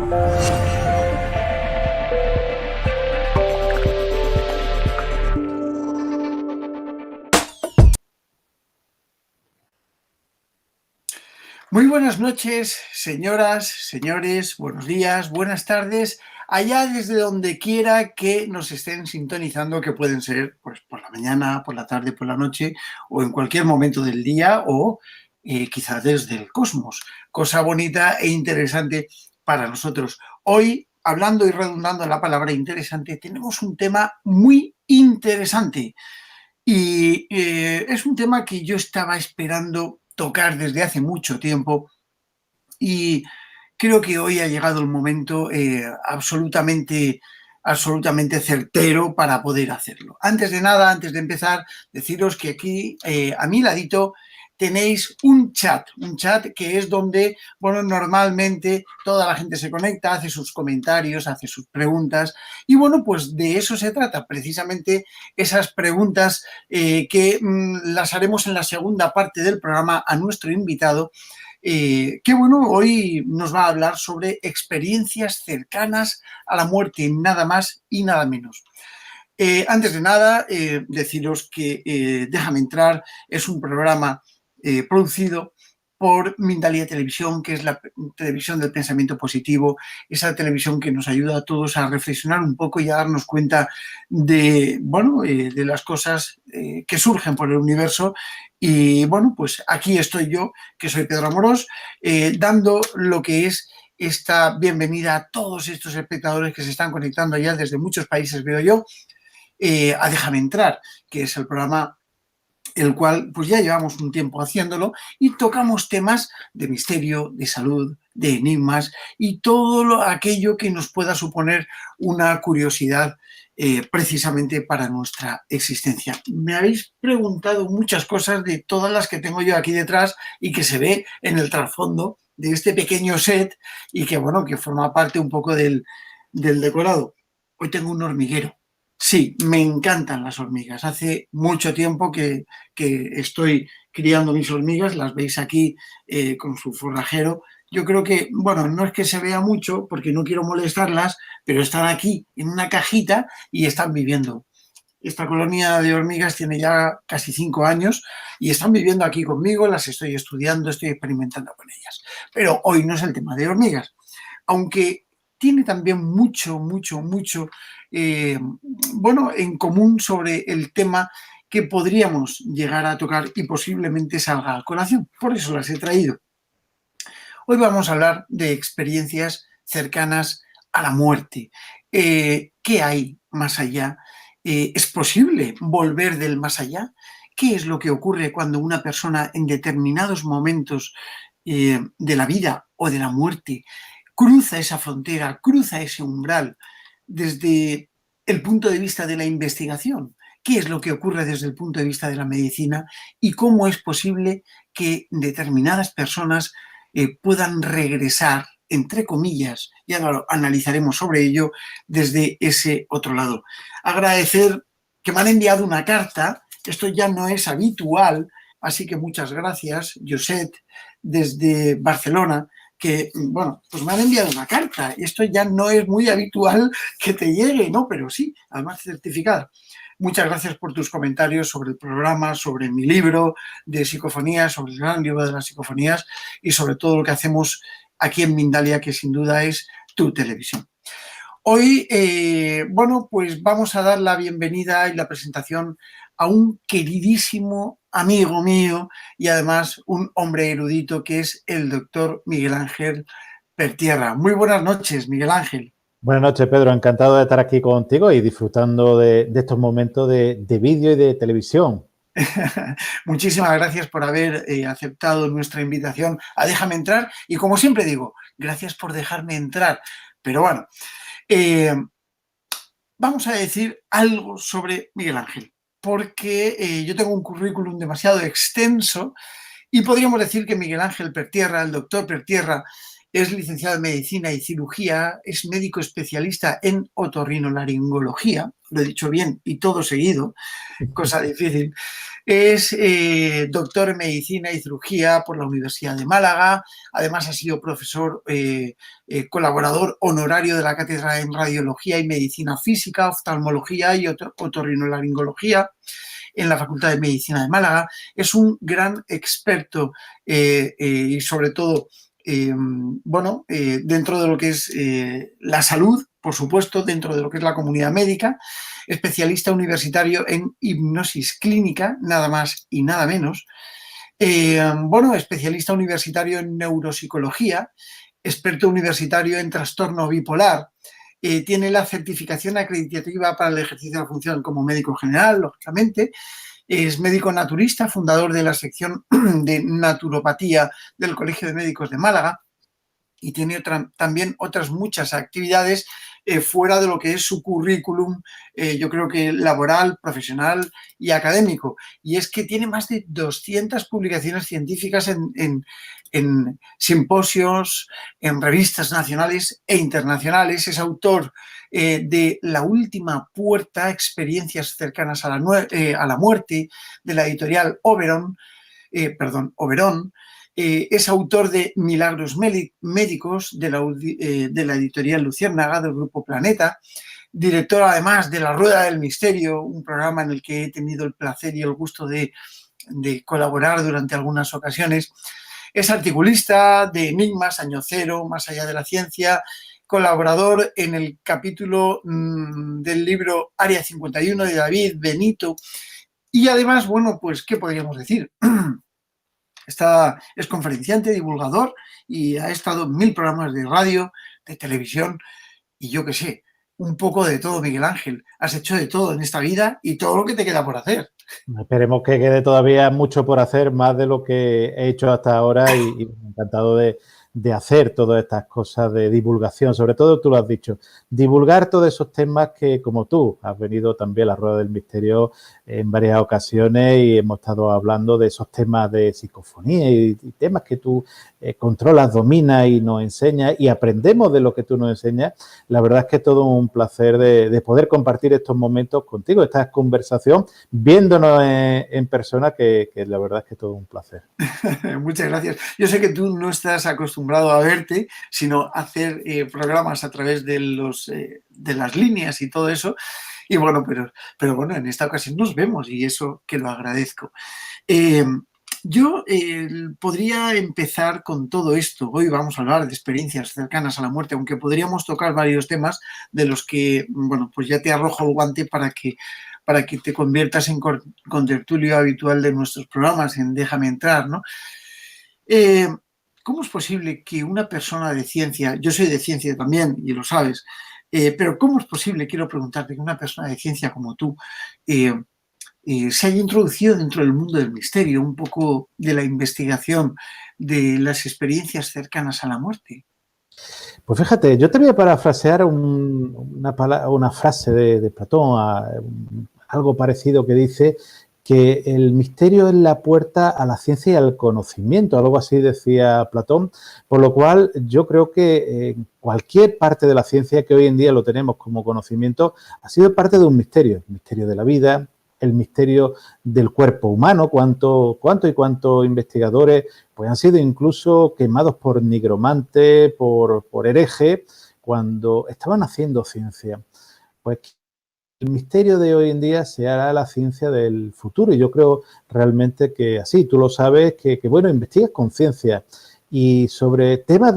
Muy buenas noches, señoras, señores, buenos días, buenas tardes, allá desde donde quiera que nos estén sintonizando, que pueden ser pues, por la mañana, por la tarde, por la noche o en cualquier momento del día o quizás desde el cosmos. Cosa bonita e interesante para nosotros. Hoy, hablando y redundando en la palabra interesante, tenemos un tema muy interesante y es un tema que yo estaba esperando tocar desde hace mucho tiempo y creo que hoy ha llegado el momento absolutamente certero para poder hacerlo. Antes de nada, antes de empezar, deciros que aquí a mi ladito tenéis un chat que es donde, bueno, normalmente toda la gente se conecta, hace sus comentarios, hace sus preguntas y, bueno, pues de eso se trata, precisamente esas preguntas que las haremos en la segunda parte del programa a nuestro invitado, que bueno, hoy nos va a hablar sobre experiencias cercanas a la muerte, nada más y nada menos. Antes de nada, deciros que Déjame Entrar es un programa producido por Mindalia Televisión, que es la televisión del pensamiento positivo, esa televisión que nos ayuda a todos a reflexionar un poco y a darnos cuenta de, bueno, de las cosas que surgen por el universo. Y bueno, pues aquí estoy yo, que soy Pedro Amorós, dando lo que es esta bienvenida a todos estos espectadores que se están conectando ya desde muchos países, veo yo, a Déjame Entrar, que es el programa el cual pues ya llevamos un tiempo haciéndolo y tocamos temas de misterio, de salud, de enigmas y todo aquello que nos pueda suponer una curiosidad precisamente para nuestra existencia. Me habéis preguntado muchas cosas de todas las que tengo yo aquí detrás y que se ve en el trasfondo de este pequeño set y que, bueno, que forma parte un poco del decorado. Hoy tengo un hormiguero. Sí, me encantan las hormigas. Hace mucho tiempo que estoy criando mis hormigas, las veis aquí con su forrajero. Yo creo que, bueno, no es que se vea mucho porque no quiero molestarlas, pero están aquí en una cajita y están viviendo. Esta colonia de hormigas tiene ya casi 5 años y están viviendo aquí conmigo, las estoy estudiando, estoy experimentando con ellas. Pero hoy no es el tema de hormigas, aunque tiene también mucho, bueno, en común sobre el tema que podríamos llegar a tocar y posiblemente salga a colación. Por eso las he traído. Hoy vamos a hablar de experiencias cercanas a la muerte. ¿Qué hay más allá? ¿Es posible volver del más allá? ¿Qué es lo que ocurre cuando una persona en determinados momentos de la vida o de la muerte cruza esa frontera, cruza ese umbral desde el punto de vista de la investigación? ¿Qué es lo que ocurre desde el punto de vista de la medicina? ¿Y cómo es posible que determinadas personas puedan regresar, entre comillas, y ahora lo analizaremos sobre ello desde ese otro lado? Agradecer que me han enviado una carta, esto ya no es habitual, así que muchas gracias, Josep, desde Barcelona, que, bueno, pues me han enviado una carta. Esto ya no es muy habitual que te llegue, ¿no? Pero sí, además certificada. Muchas gracias por tus comentarios sobre el programa, sobre mi libro de psicofonías, sobre el gran libro de las psicofonías y sobre todo lo que hacemos aquí en Mindalia, que sin duda es tu televisión. Hoy, bueno, pues vamos a dar la bienvenida y la presentación a un queridísimo amigo mío y además un hombre erudito que es el doctor Miguel Ángel Pertierra. Muy buenas noches, Miguel Ángel. Buenas noches, Pedro. Encantado de estar aquí contigo y disfrutando de estos momentos de vídeo y de televisión. Muchísimas gracias por haber aceptado nuestra invitación a Déjame Entrar y, como siempre digo, gracias por dejarme entrar. Pero bueno, vamos a decir algo sobre Miguel Ángel, porque yo tengo un currículum demasiado extenso y podríamos decir que Miguel Ángel Pertierra, el doctor Pertierra, es licenciado en Medicina y Cirugía, es médico especialista en otorrinolaringología, lo he dicho bien y todo seguido, cosa difícil. Es doctor en Medicina y Cirugía por la Universidad de Málaga. Además, ha sido profesor colaborador honorario de la Cátedra en Radiología y Medicina Física, Oftalmología y Otorrinolaringología en la Facultad de Medicina de Málaga. Es un gran experto y sobre todo, dentro de lo que es la salud, por supuesto, dentro de lo que es la comunidad médica, especialista universitario en hipnosis clínica, nada más y nada menos. Especialista universitario en neuropsicología, experto universitario en trastorno bipolar. Tiene la certificación acreditativa para el ejercicio de la función como médico general, lógicamente. Es médico naturista, fundador de la sección de naturopatía del Colegio de Médicos de Málaga, y tiene también otras muchas actividades fuera de lo que es su currículum, yo creo que laboral, profesional y académico. Y es que tiene más de 200 publicaciones científicas en simposios, en revistas nacionales e internacionales. Es autor de La última puerta, experiencias cercanas a la muerte, de la editorial Oberón. Es autor de Milagros Médicos de la editorial Luciérnaga del Grupo Planeta, director además de La Rueda del Misterio, un programa en el que he tenido el placer y el gusto de colaborar durante algunas ocasiones. Es articulista de Enigmas, Año Cero, Más allá de la ciencia, colaborador en el capítulo del libro Área 51 de David Benito. Y además, pues, ¿qué podríamos decir? Es conferenciante, divulgador y ha estado en 1000 programas de radio, de televisión y yo qué sé, un poco de todo, Miguel Ángel. Has hecho de todo en esta vida y todo lo que te queda por hacer. Esperemos que quede todavía mucho por hacer, más de lo que he hecho hasta ahora y encantado de hacer todas estas cosas de divulgación. Sobre todo, tú lo has dicho, divulgar todos esos temas que, como tú, has venido también a la Rueda del Misterio en varias ocasiones y hemos estado hablando de esos temas de psicofonía y temas que tú controlas, dominas y nos enseñas y aprendemos de lo que tú nos enseñas. La verdad es que es todo un placer de poder compartir estos momentos contigo, esta conversación, viéndonos en persona, que la verdad es que es todo un placer. Muchas gracias. Yo sé que tú no estás acostumbrado a verte, sino a hacer programas a través de las líneas y todo eso. Y bueno, pero bueno, en esta ocasión nos vemos y eso que lo agradezco. Yo podría empezar con todo esto. Hoy vamos a hablar de experiencias cercanas a la muerte, aunque podríamos tocar varios temas de los que, pues ya te arrojo el guante para que te conviertas en contertulio habitual de nuestros programas, en Déjame entrar, ¿no? ¿Cómo es posible que una persona de ciencia, yo soy de ciencia también y lo sabes, pero cómo es posible, quiero preguntarte, que una persona de ciencia como tú se haya introducido dentro del mundo del misterio, un poco de la investigación de las experiencias cercanas a la muerte? Pues fíjate, yo te voy a parafrasear una frase de Platón, algo parecido, que dice que el misterio es la puerta a la ciencia y al conocimiento, algo así decía Platón, por lo cual yo creo que cualquier parte de la ciencia que hoy en día lo tenemos como conocimiento ha sido parte de un misterio, el misterio de la vida, el misterio del cuerpo humano, cuántos investigadores pues han sido incluso quemados por nigromante, por hereje, cuando estaban haciendo ciencia. Pues el misterio de hoy en día se hará la ciencia del futuro y yo creo realmente que así, tú lo sabes, que investigas con ciencia y sobre temas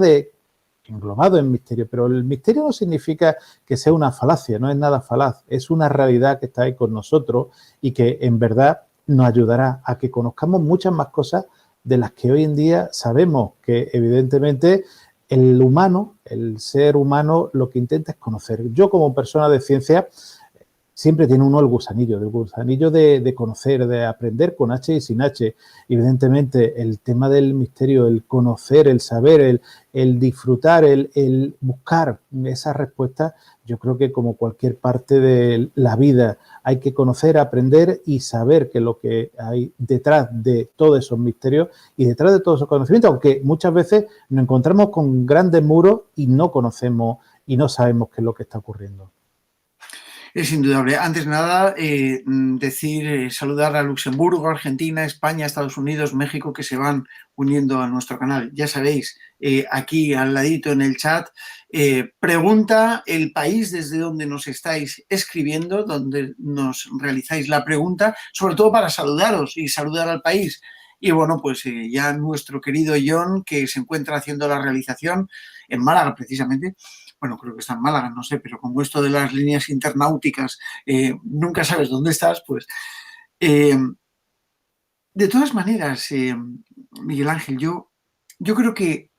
englobados en misterio, pero el misterio no significa que sea una falacia, no es nada falaz, es una realidad que está ahí con nosotros y que en verdad nos ayudará a que conozcamos muchas más cosas de las que hoy en día sabemos, que evidentemente el humano, el ser humano, lo que intenta es conocer. Yo como persona de ciencia siempre tiene uno el gusanillo de conocer, de aprender con H y sin H. Evidentemente, el tema del misterio, el conocer, el saber, el disfrutar, el buscar esas respuestas, yo creo que como cualquier parte de la vida hay que conocer, aprender y saber qué es lo que hay detrás de todos esos misterios y detrás de todos esos conocimientos, aunque muchas veces nos encontramos con grandes muros y no conocemos y no sabemos qué es lo que está ocurriendo. Es indudable. Antes de nada, decir, saludar a Luxemburgo, Argentina, España, Estados Unidos, México, que se van uniendo a nuestro canal. Ya sabéis, aquí al ladito en el chat, pregunta el país desde donde nos estáis escribiendo, donde nos realizáis la pregunta, sobre todo para saludaros y saludar al país. Y bueno, pues ya nuestro querido John, que se encuentra haciendo la realización en Málaga precisamente, bueno, creo que está en Málaga, no sé, pero como esto de las líneas internáuticas, nunca sabes dónde estás, pues. Eh, de todas maneras, Miguel Ángel, yo creo que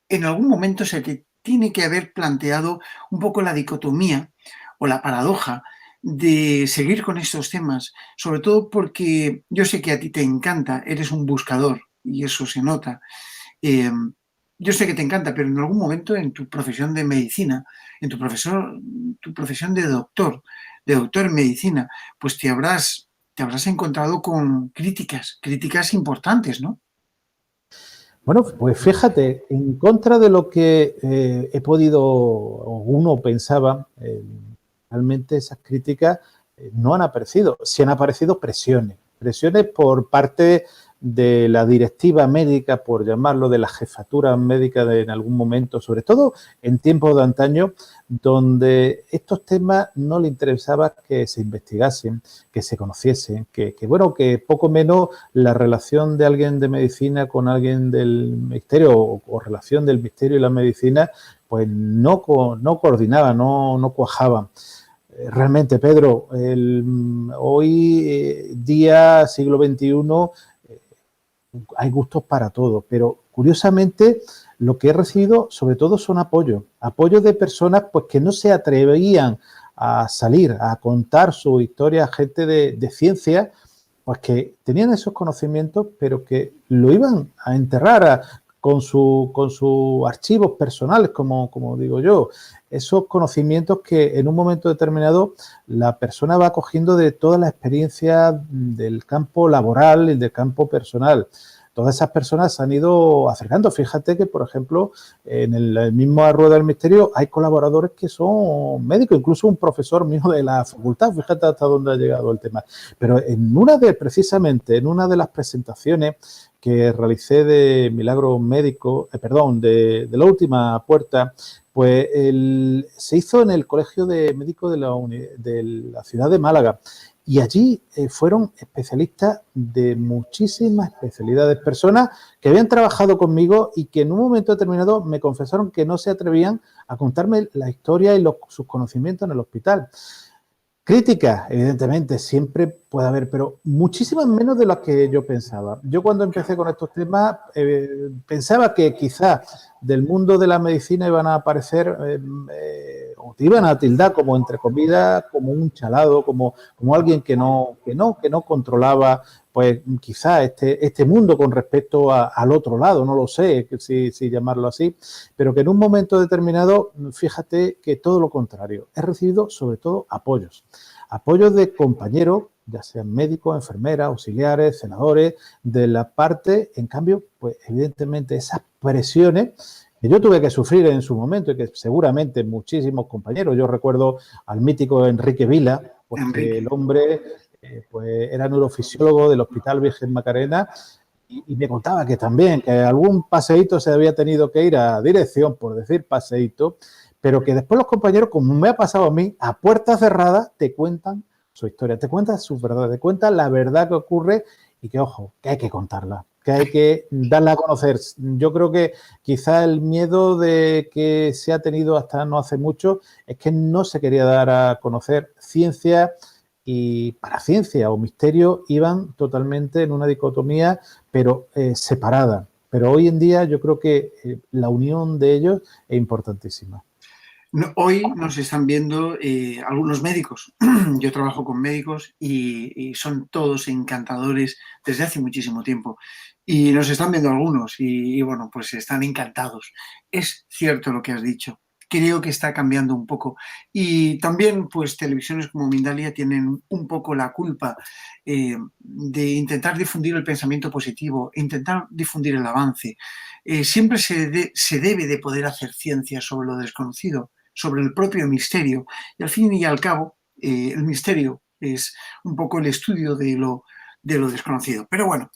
en algún momento se te tiene que haber planteado un poco la dicotomía o la paradoja de seguir con estos temas, sobre todo porque yo sé que a ti te encanta, eres un buscador y eso se nota. Eh, yo sé que te encanta, pero en algún momento en tu profesión de medicina, en tu profesión de doctor en medicina, pues te habrás encontrado con críticas importantes, ¿no? Bueno, pues fíjate, en contra de lo que he podido o uno pensaba, realmente esas críticas no han aparecido. Sí han aparecido presiones, presiones por parte de la directiva médica, por llamarlo, de la jefatura médica en algún momento, sobre todo en tiempos de antaño, donde estos temas no le interesaba que se investigasen, que se conociesen, bueno, que poco menos la relación de alguien de medicina con alguien del ministerio o relación del ministerio y la medicina, pues no coordinaba, no cuajaba. Realmente, Pedro, hoy, día siglo XXI, hay gustos para todo, pero curiosamente lo que he recibido sobre todo son apoyos de personas pues que no se atrevían a salir, a contar su historia a gente de ciencia, pues que tenían esos conocimientos, pero que lo iban a enterrar con sus archivos personales, como digo yo, esos conocimientos que en un momento determinado la persona va cogiendo de toda la experiencia del campo laboral y del campo personal. Todas esas personas se han ido acercando. Fíjate que, por ejemplo, en el mismo Rueda del Misterio hay colaboradores que son médicos, incluso un profesor mío de la facultad. Fíjate hasta dónde ha llegado el tema. Pero precisamente en una de las presentaciones que realicé de Milagro Médico, de la última puerta, pues se hizo en el Colegio de Médicos de la ciudad de Málaga. Y allí fueron especialistas de muchísimas especialidades, personas que habían trabajado conmigo y que en un momento determinado me confesaron que no se atrevían a contarme la historia y sus conocimientos en el hospital. Críticas, evidentemente, siempre puede haber, pero muchísimas menos de las que yo pensaba. Yo cuando empecé con estos temas pensaba que quizás del mundo de la medicina iban a aparecer o te iban a tildar como entre comillas, como un chalado, como alguien que no controlaba pues quizás este mundo con respecto al otro lado, no lo sé si llamarlo así, pero que en un momento determinado, fíjate que todo lo contrario, he recibido sobre todo apoyos de compañeros, ya sean médicos, enfermeras, auxiliares, senadores, de la parte, en cambio, pues evidentemente esas presiones que yo tuve que sufrir en su momento y que seguramente muchísimos compañeros, yo recuerdo al mítico Enrique Vila, pues que el Enrique. hombre pues era neurofisiólogo del Hospital Virgen Macarena y me contaba que también, que algún paseíto se había tenido que ir a dirección, por decir paseíto, pero que después los compañeros, como me ha pasado a mí, a puertas cerradas, te cuentan su historia, te cuentan sus verdades, te cuentan la verdad que ocurre y que, ojo, que hay que contarla, que hay que darla a conocer. Yo creo que quizá el miedo de que se ha tenido hasta no hace mucho es que no se quería dar a conocer ciencia y paraciencia o misterio iban totalmente en una dicotomía, pero separada. Pero hoy en día yo creo que la unión de ellos es importantísima. Hoy nos están viendo algunos médicos. Yo trabajo con médicos y son todos encantadores desde hace muchísimo tiempo. Y nos están viendo algunos bueno, pues están encantados. Es cierto lo que has dicho. Creo que está cambiando un poco. Y también, pues, televisiones como Mindalia tienen un poco la culpa de intentar difundir el pensamiento positivo, intentar difundir el avance. Siempre se debe de poder hacer ciencia sobre lo desconocido, sobre el propio misterio. Y al fin y al cabo, el misterio es un poco el estudio de lo desconocido. Pero bueno,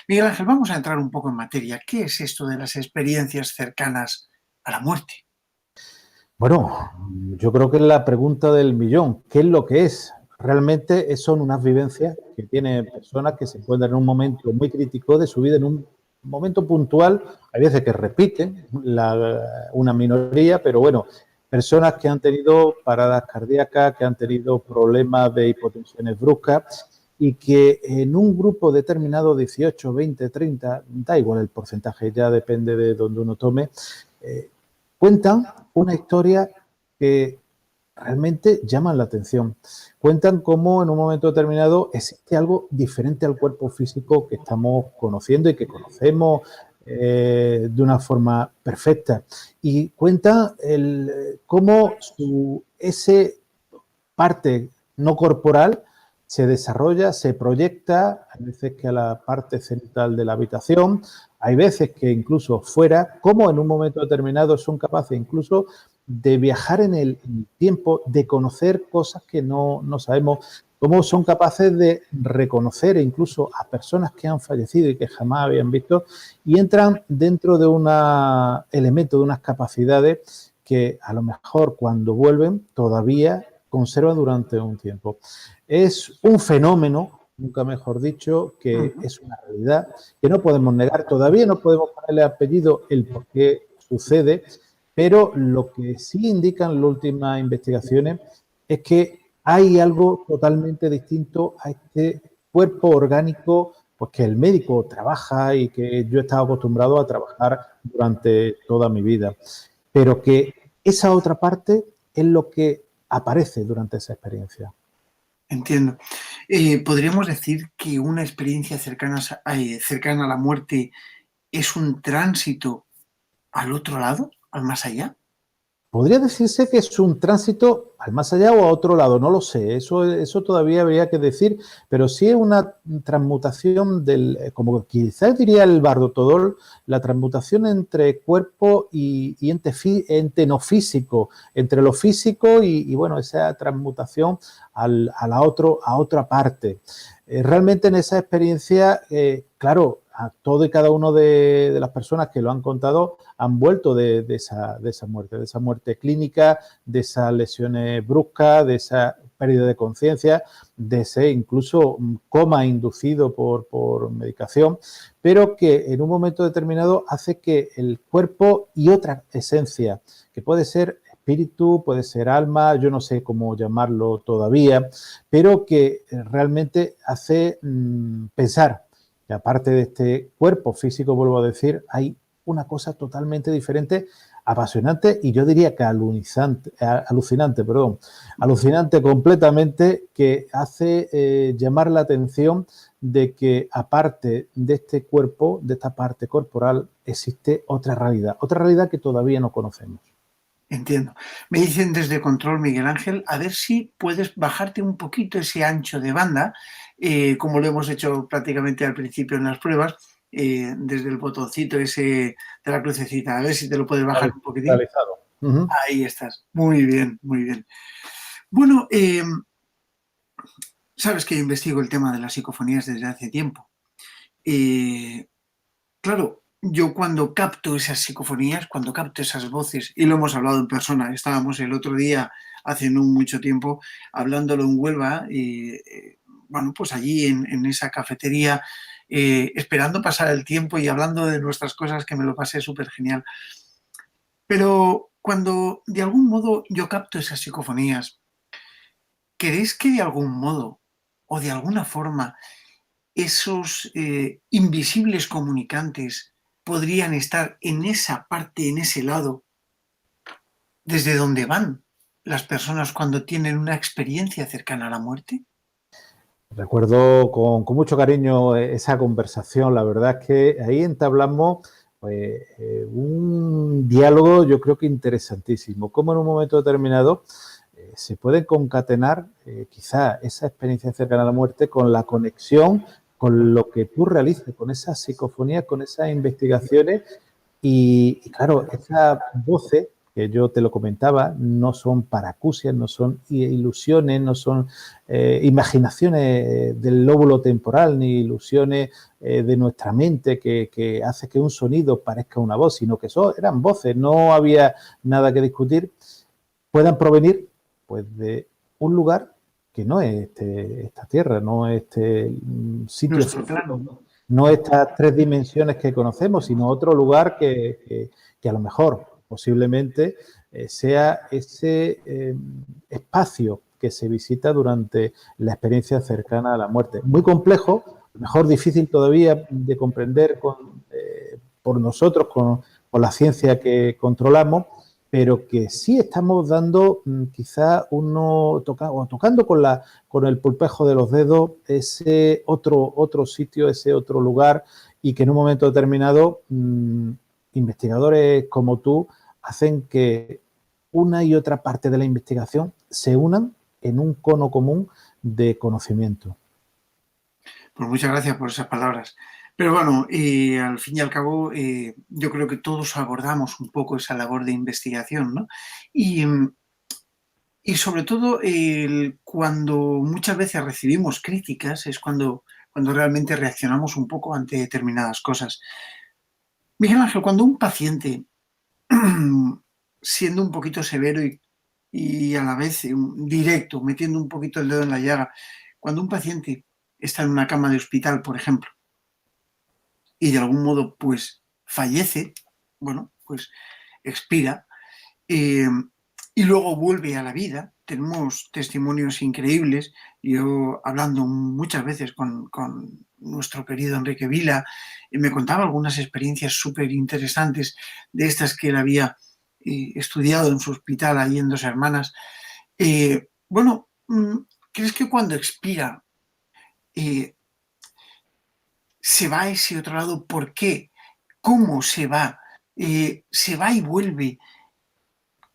Miguel Ángel, vamos a entrar un poco en materia. ¿Qué es esto de las experiencias cercanas a la muerte? Bueno, yo creo que es la pregunta del millón. ¿Qué es lo que es? Realmente son unas vivencias que tienen personas que se encuentran en un momento muy crítico de su vida, en un momento puntual. Hay veces que repiten una minoría, pero bueno, personas que han tenido paradas cardíacas, que han tenido problemas de hipotensiones bruscas y que en un grupo determinado, 18, 20, 30, da igual el porcentaje, ya depende de donde uno tome, cuentan una historia que realmente llaman la atención. Cuentan cómo en un momento determinado existe algo diferente al cuerpo físico que estamos conociendo y que conocemos de una forma perfecta. Y cuentan cómo ese parte no corporal se desarrolla, se proyecta, hay veces que a la parte central de la habitación, hay veces que incluso fuera, como en un momento determinado son capaces incluso de viajar en el tiempo, de conocer cosas que no sabemos, cómo son capaces de reconocer incluso a personas que han fallecido y que jamás habían visto, y entran dentro de un elemento, de unas capacidades que a lo mejor cuando vuelven todavía conserva durante un tiempo. Es un fenómeno, nunca mejor dicho, que es una realidad que no podemos negar. Todavía no podemos ponerle apellido el por qué sucede, pero lo que sí indican las últimas investigaciones es que hay algo totalmente distinto a este cuerpo orgánico, pues que el médico trabaja y que yo he estado acostumbrado a trabajar durante toda mi vida, pero que esa otra parte es lo que aparece durante esa experiencia. Entiendo. ¿Podríamos decir que una experiencia cercana a la muerte es un tránsito al otro lado, al más allá? Podría decirse que es un tránsito al más allá o a otro lado, no lo sé, eso todavía habría que decir, pero sí es una transmutación como quizás diría el Bardo Todol, la transmutación entre cuerpo y ente no físico, entre lo físico y bueno, esa transmutación a otra parte. Realmente en esa experiencia, claro, a todo y cada uno de las personas que lo han contado han vuelto de esa muerte clínica, de esas lesiones bruscas, de esa pérdida de conciencia, de ese incluso coma inducido por medicación, pero que en un momento determinado hace que el cuerpo y otra esencia, que puede ser espíritu, puede ser alma, yo no sé cómo llamarlo todavía, pero que realmente hace pensar que aparte de este cuerpo físico, vuelvo a decir, hay una cosa totalmente diferente, apasionante y yo diría que alucinante completamente, que hace llamar la atención de que aparte de este cuerpo, de esta parte corporal, existe otra realidad que todavía no conocemos. Entiendo. Me dicen desde control, Miguel Ángel, a ver si puedes bajarte un poquito ese ancho de banda, como lo hemos hecho prácticamente al principio en las pruebas, desde el botoncito ese de la crucecita. A ver si te lo puedes bajar un poquitín. Realizado. Ahí estás. Muy bien, muy bien. Bueno, sabes que yo investigo el tema de las psicofonías desde hace tiempo. Claro, yo cuando capto esas psicofonías, cuando capto esas voces, y lo hemos hablado en persona, estábamos el otro día, hace no mucho tiempo, hablándolo en Huelva, bueno, pues allí en esa cafetería, esperando pasar el tiempo y hablando de nuestras cosas, que me lo pasé súper genial. Pero cuando de algún modo yo capto esas psicofonías, ¿crees que de algún modo o de alguna forma esos invisibles comunicantes podrían estar en esa parte, en ese lado, desde donde van las personas cuando tienen una experiencia cercana a la muerte? Recuerdo con mucho cariño esa conversación. La verdad es que ahí entablamos pues, un diálogo, yo creo que interesantísimo. Cómo en un momento determinado se puede concatenar quizá esa experiencia cercana a la muerte con la conexión con lo que tú realizas, con esas psicofonías, con esas investigaciones y claro, esas voces que yo te lo comentaba, no son paracusias, no son ilusiones, no son imaginaciones del lóbulo temporal, ni ilusiones de nuestra mente que hace que un sonido parezca una voz, sino que eran voces, no había nada que discutir, puedan provenir pues de un lugar que no es esta tierra, no es este sitio Nuestro físico, plano. no estas 3 dimensiones que conocemos, sino otro lugar que a lo mejor posiblemente sea ese espacio que se visita durante la experiencia cercana a la muerte. Muy complejo, a lo mejor difícil todavía de comprender por nosotros, con la ciencia que controlamos, pero que sí estamos dando quizá tocando con el pulpejo de los dedos ese otro sitio, ese otro lugar, y que en un momento determinado investigadores como tú hacen que una y otra parte de la investigación se unan en un cono común de conocimiento. Pues muchas gracias por esas palabras. Pero bueno, al fin y al cabo, yo creo que todos abordamos un poco esa labor de investigación, ¿no? Y sobre todo, cuando muchas veces recibimos críticas, es cuando realmente reaccionamos un poco ante determinadas cosas. Miguel Ángel, cuando un paciente, siendo un poquito severo y a la vez directo, metiendo un poquito el dedo en la llaga, cuando un paciente está en una cama de hospital, por ejemplo, y de algún modo pues fallece, bueno, pues expira, eh, y luego vuelve a la vida. Tenemos testimonios increíbles. Yo, hablando muchas veces con nuestro querido Enrique Vila, me contaba algunas experiencias súper interesantes de estas que él había estudiado en su hospital ahí en Dos Hermanas. Bueno, ¿crees que cuando expira eh, se va a ese otro lado? ¿Por qué? ¿Cómo se va? ¿Se va y vuelve?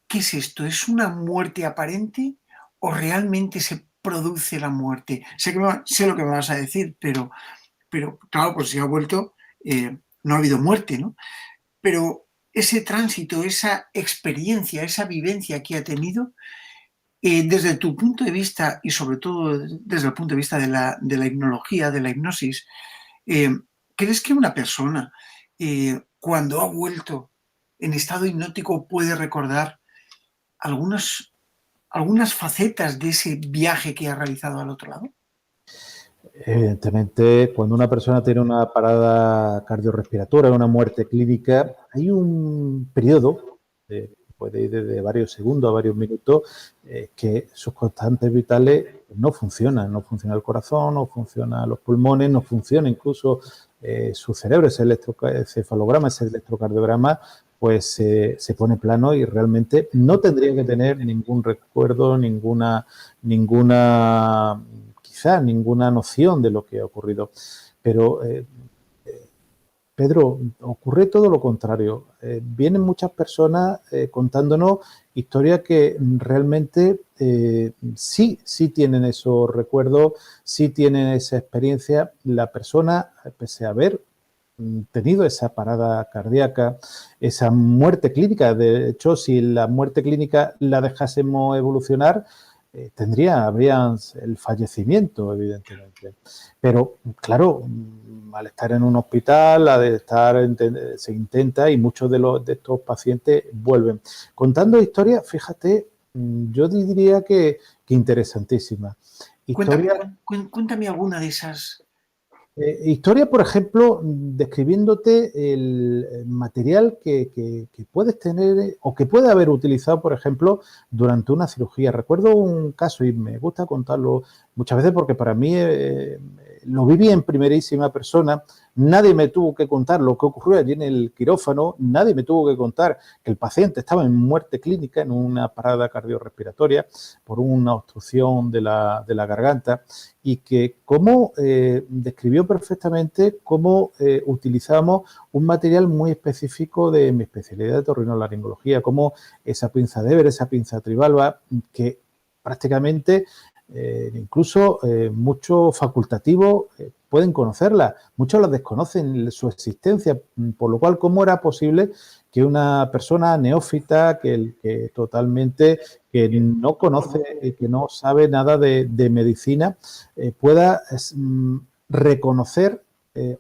¿Qué es esto? ¿Es una muerte aparente o realmente se produce la muerte? Sé lo que me vas a decir, pero claro, pues si ha vuelto, no ha habido muerte, ¿no? Pero ese tránsito, esa experiencia, esa vivencia que ha tenido, desde tu punto de vista y sobre todo desde el punto de vista de la hipnología, de la hipnosis, eh, ¿crees que una persona, cuando ha vuelto en estado hipnótico, puede recordar algunas facetas de ese viaje que ha realizado al otro lado? Evidentemente, cuando una persona tiene una parada cardiorrespiratoria, una muerte clínica, hay un periodo, puede ir desde varios segundos a varios minutos, que sus constantes vitales no funcionan. No funciona el corazón, no funcionan los pulmones, no funciona incluso su cerebro, ese electroencefalograma, ese electrocardiograma, pues se pone plano y realmente no tendría que tener ningún recuerdo, quizá ninguna noción de lo que ha ocurrido. Pero, Pedro, ocurre todo lo contrario. Vienen muchas personas contándonos historias que realmente sí tienen esos recuerdos, sí tienen esa experiencia. La persona, pese a haber tenido esa parada cardíaca, esa muerte clínica. De hecho, si la muerte clínica la dejásemos evolucionar, habría el fallecimiento, evidentemente. Pero, claro, al estar en un hospital, se intenta y muchos de estos pacientes vuelven. Contando historias, fíjate, yo diría que interesantísimas. Cuéntame alguna de esas. Historia, por ejemplo, describiéndote el material que puedes tener o que puede haber utilizado, por ejemplo, durante una cirugía. Recuerdo un caso y me gusta contarlo muchas veces porque para mí lo viví en primerísima persona. Nadie me tuvo que contar lo que ocurrió allí en el quirófano, nadie me tuvo que contar que el paciente estaba en muerte clínica, en una parada cardiorrespiratoria por una obstrucción de la garganta, y que describió perfectamente cómo utilizamos un material muy específico de mi especialidad de otorrinolaringología, como esa pinza de Deber, esa pinza trivalva, que prácticamente incluso muchos facultativos pueden conocerla, muchos las desconocen su existencia, por lo cual, ¿cómo era posible que una persona neófita, que totalmente, que no conoce, que no sabe nada de medicina, pueda reconocer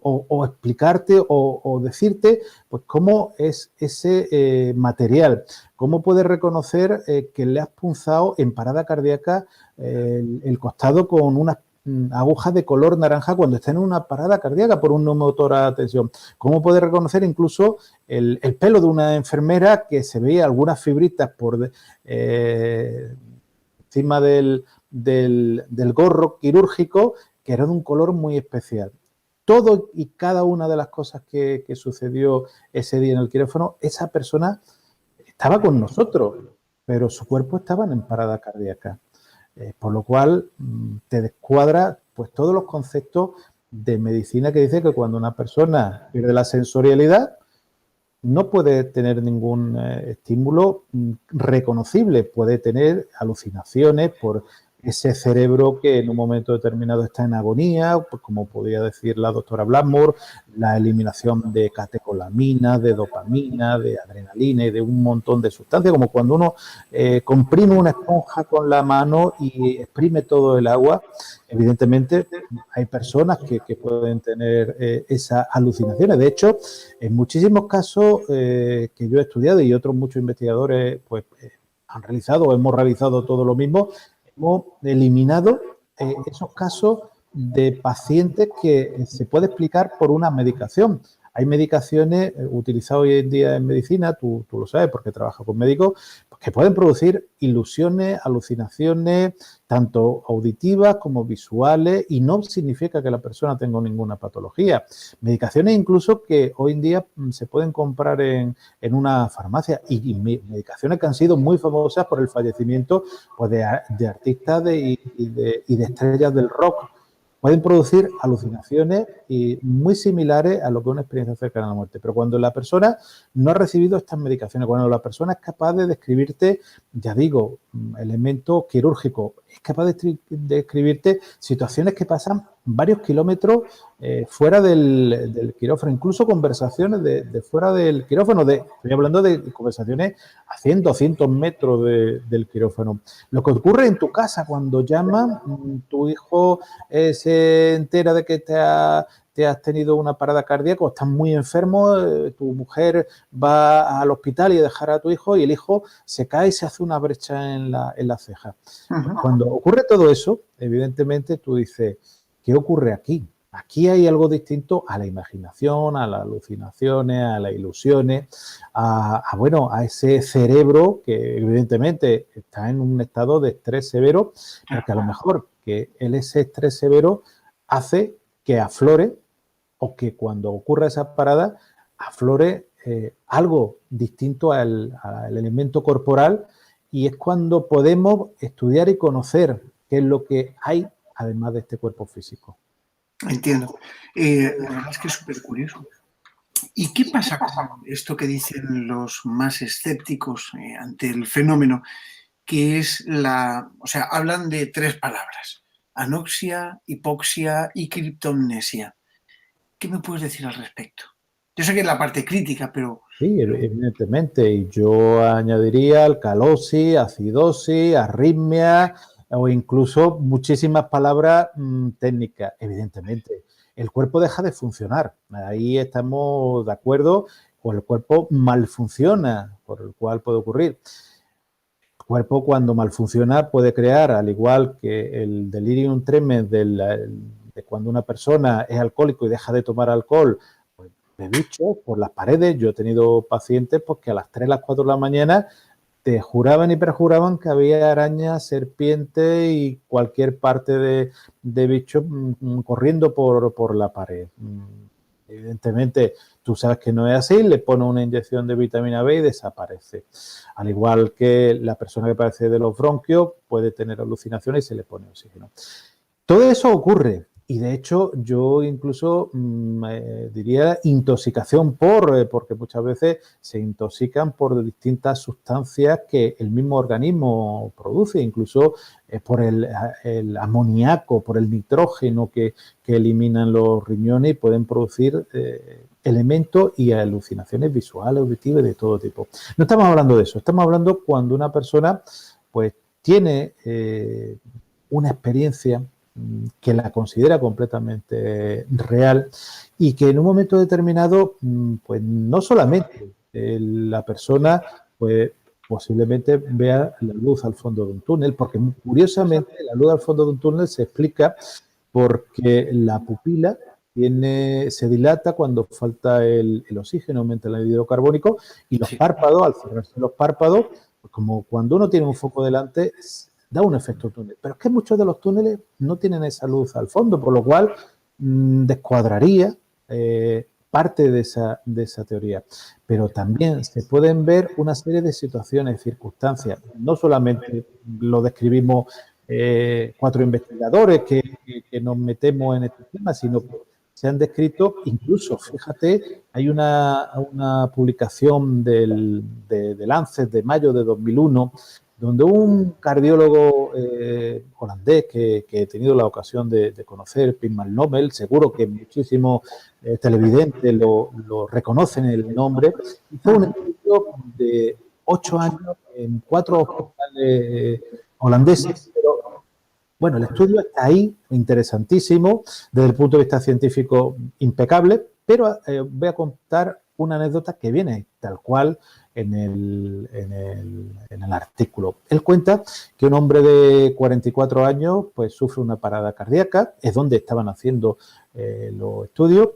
o explicarte o decirte pues cómo es ese material, cómo puedes reconocer que le has punzado en parada cardíaca el costado con unas agujas de color naranja cuando está en una parada cardíaca por un neumotora a tensión. ¿Cómo puedes reconocer incluso el pelo de una enfermera que se veía algunas fibritas por encima del gorro quirúrgico que era de un color muy especial? Todo y cada una de las cosas que sucedió ese día en el quirófano, esa persona estaba con nosotros, pero su cuerpo estaba en parada cardíaca. Por lo cual te descuadra pues todos los conceptos de medicina que dice que cuando una persona pierde la sensorialidad no puede tener ningún estímulo reconocible, puede tener alucinaciones por ese cerebro que en un momento determinado está en agonía, pues como podría decir la doctora Blackmore, la eliminación de catecolaminas, de dopamina, de adrenalina y de un montón de sustancias, como cuando uno comprime una esponja con la mano y exprime todo el agua. Evidentemente hay personas que pueden tener esas alucinaciones. De hecho, en muchísimos casos que yo he estudiado y otros muchos investigadores pues han realizado o hemos realizado todo lo mismo, hemos eliminado esos casos de pacientes que se puede explicar por una medicación. Hay medicaciones utilizadas hoy en día en medicina, tú lo sabes porque trabajas con médicos, pues que pueden producir ilusiones, alucinaciones, tanto auditivas como visuales, y no significa que la persona tenga ninguna patología. Medicaciones incluso que hoy en día se pueden comprar en una farmacia y medicaciones que han sido muy famosas por el fallecimiento pues, de artistas y de estrellas del rock. Pueden producir alucinaciones y muy similares a lo que es una experiencia cercana a la muerte. Pero cuando la persona no ha recibido estas medicaciones, cuando la persona es capaz de describirte, ya digo, elementos quirúrgicos, es capaz de describirte situaciones que pasan varios kilómetros fuera del quirófano, incluso conversaciones de fuera del quirófano. Estoy hablando de conversaciones a 100, 200 metros del quirófano. Lo que ocurre en tu casa cuando llama, tu hijo se entera de que te has tenido una parada cardíaca o estás muy enfermo, tu mujer va al hospital y a dejar a tu hijo y el hijo se cae y se hace una brecha en la ceja. Uh-huh. Cuando ocurre todo eso, evidentemente tú dices, ¿qué ocurre aquí? Aquí hay algo distinto a la imaginación, a las alucinaciones, a las ilusiones, a ese cerebro que evidentemente está en un estado de estrés severo, porque a lo mejor que ese estrés severo hace que aflore o que cuando ocurra esa parada aflore algo distinto al elemento corporal, y es cuando podemos estudiar y conocer qué es lo que hay además de este cuerpo físico. Entiendo. La verdad es que es súper curioso. ¿Y qué pasa con esto que dicen los más escépticos ante el fenómeno? Que es o sea, hablan de 3 palabras: anoxia, hipoxia y criptomnesia. ¿Qué me puedes decir al respecto? Yo sé que es la parte crítica, pero... Sí, evidentemente, y yo añadiría alcalosis, acidosis, arritmia o incluso muchísimas palabras técnicas. Evidentemente, el cuerpo deja de funcionar, ahí estamos de acuerdo, o el cuerpo malfunciona, por el cual puede ocurrir. El cuerpo cuando malfunciona puede crear, al igual que el delirium tremens de cuando una persona es alcohólico y deja de tomar alcohol, de bichos por las paredes. Yo he tenido pacientes pues, que a las 3, las 4 de la mañana te juraban y perjuraban que había arañas, serpientes y cualquier parte de bichos corriendo por la pared. Evidentemente, tú sabes que no es así, le pones una inyección de vitamina B y desaparece. Al igual que la persona que padece de los bronquios puede tener alucinaciones y se le pone oxígeno. Todo eso ocurre. Y de hecho, yo incluso diría intoxicación porque muchas veces se intoxican por distintas sustancias que el mismo organismo produce, incluso por el amoníaco, por el nitrógeno que eliminan los riñones y pueden producir elementos y alucinaciones visuales, auditivas de todo tipo. No estamos hablando de eso, estamos hablando cuando una persona pues tiene una experiencia que la considera completamente real y que en un momento determinado, pues no solamente la persona, pues posiblemente vea la luz al fondo de un túnel, porque curiosamente la luz al fondo de un túnel se explica porque la pupila se dilata cuando falta el oxígeno, aumenta el anhídrido carbónico y los párpados, al cerrarse los párpados, pues como cuando uno tiene un foco delante, da un efecto túnel. Pero es que muchos de los túneles no tienen esa luz al fondo, por lo cual descuadraría parte de esa teoría. Pero también se pueden ver una serie de situaciones, circunstancias. No solamente lo describimos 4 investigadores que nos metemos en este tema, sino que se han descrito, incluso, fíjate, hay una publicación de Lancet de mayo de 2001, donde un cardiólogo holandés que he tenido la ocasión de conocer, Pim Nobel, seguro que muchísimos televidentes lo reconocen el nombre, hizo un estudio de 8 años en 4 hospitales holandeses, pero bueno, el estudio está ahí, interesantísimo, desde el punto de vista científico impecable, pero voy a contar una anécdota que viene tal cual en el artículo. Él cuenta que un hombre de 44 años pues sufre una parada cardíaca, es donde estaban haciendo los estudios,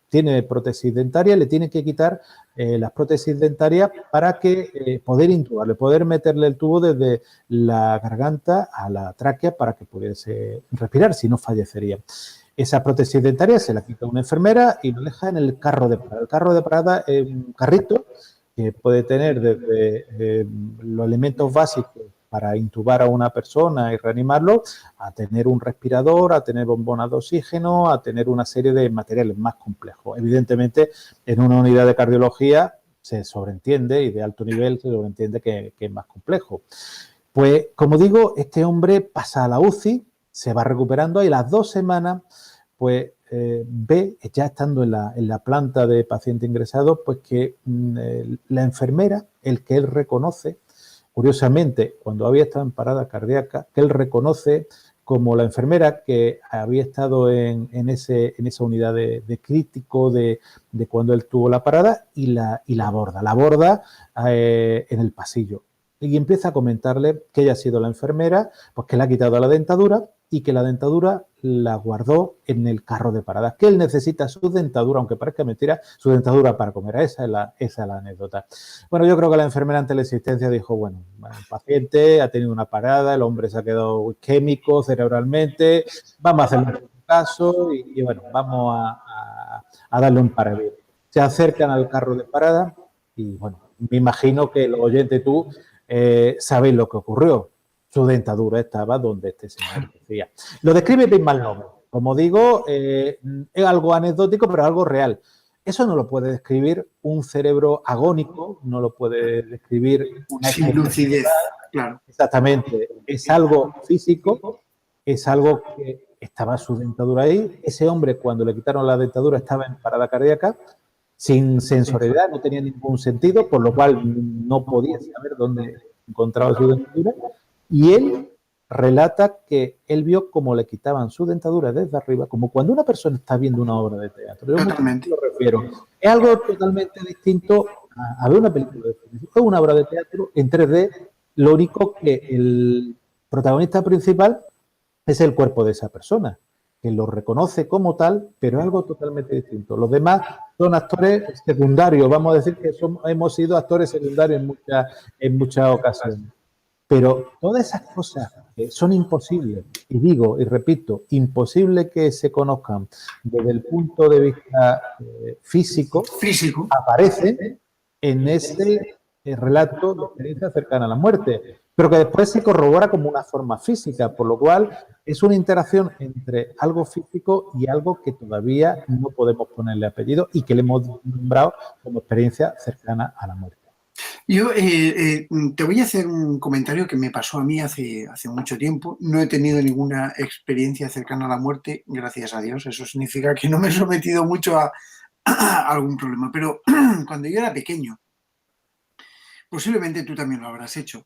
tiene prótesis dentaria, le tienen que quitar las prótesis dentarias para que poder intubarle, poder meterle el tubo desde la garganta a la tráquea para que pudiese respirar, si no fallecería. Esa prótesis dentaria se la quita una enfermera y lo deja en el carro de parada. El carro de parada es un carrito que puede tener desde los elementos básicos para intubar a una persona y reanimarlo, a tener un respirador, a tener bombonas de oxígeno, a tener una serie de materiales más complejos. Evidentemente, en una unidad de cardiología se sobreentiende y de alto nivel se sobreentiende que es más complejo. Pues, como digo, este hombre pasa a la UCI, se va recuperando y las 2 semanas, pues ve, ya estando en la planta de paciente ingresado, pues que la enfermera, el que él reconoce, curiosamente, cuando había estado en parada cardíaca, que él reconoce como la enfermera que había estado en esa unidad de crítico de cuando él tuvo la parada y la aborda. La aborda en el pasillo y empieza a comentarle que ella ha sido la enfermera, pues que le ha quitado la dentadura y que la dentadura la guardó en el carro de paradas, que él necesita su dentadura, aunque parezca mentira, su dentadura para comer. Esa es la anécdota. Bueno, yo creo que la enfermera ante la existencia dijo, bueno, el paciente ha tenido una parada, el hombre se ha quedado isquémico cerebralmente, vamos a hacerle un caso y bueno, vamos a darle un parabén. Se acercan al carro de parada y bueno, me imagino que los oyentes tú sabéis lo que ocurrió. Su dentadura estaba donde este señor decía. Lo describe Pim Nobel. Como digo, es algo anecdótico, pero algo real. Eso no lo puede describir un cerebro agónico, no lo puede describir una sin lucidez, claro. Exactamente. Es algo físico, es algo que estaba su dentadura ahí. Ese hombre, cuando le quitaron la dentadura, estaba en parada cardíaca, sin sensorialidad, no tenía ningún sentido, por lo cual no podía saber dónde encontraba su dentadura. Y él relata que él vio cómo le quitaban su dentadura desde arriba, como cuando una persona está viendo una obra de teatro. Yo Totalmente. lo refiero. Es algo totalmente distinto a ver una película de cine. Es una obra de teatro en 3D, lo único que el protagonista principal es el cuerpo de esa persona, que lo reconoce como tal, pero es algo totalmente distinto. Los demás son actores secundarios, vamos a decir que hemos sido actores secundarios en muchas ocasiones. Pero todas esas cosas que son imposibles, y digo y repito, imposible que se conozcan desde el punto de vista físico, aparecen en relato de experiencia cercana a la muerte, pero que después se corrobora como una forma física, por lo cual es una interacción entre algo físico y algo que todavía no podemos ponerle apellido y que le hemos nombrado como experiencia cercana a la muerte. Yo te voy a hacer un comentario que me pasó a mí hace mucho tiempo. No he tenido ninguna experiencia cercana a la muerte, gracias a Dios. Eso significa que no me he sometido mucho a algún problema. Pero cuando yo era pequeño, posiblemente tú también lo habrás hecho,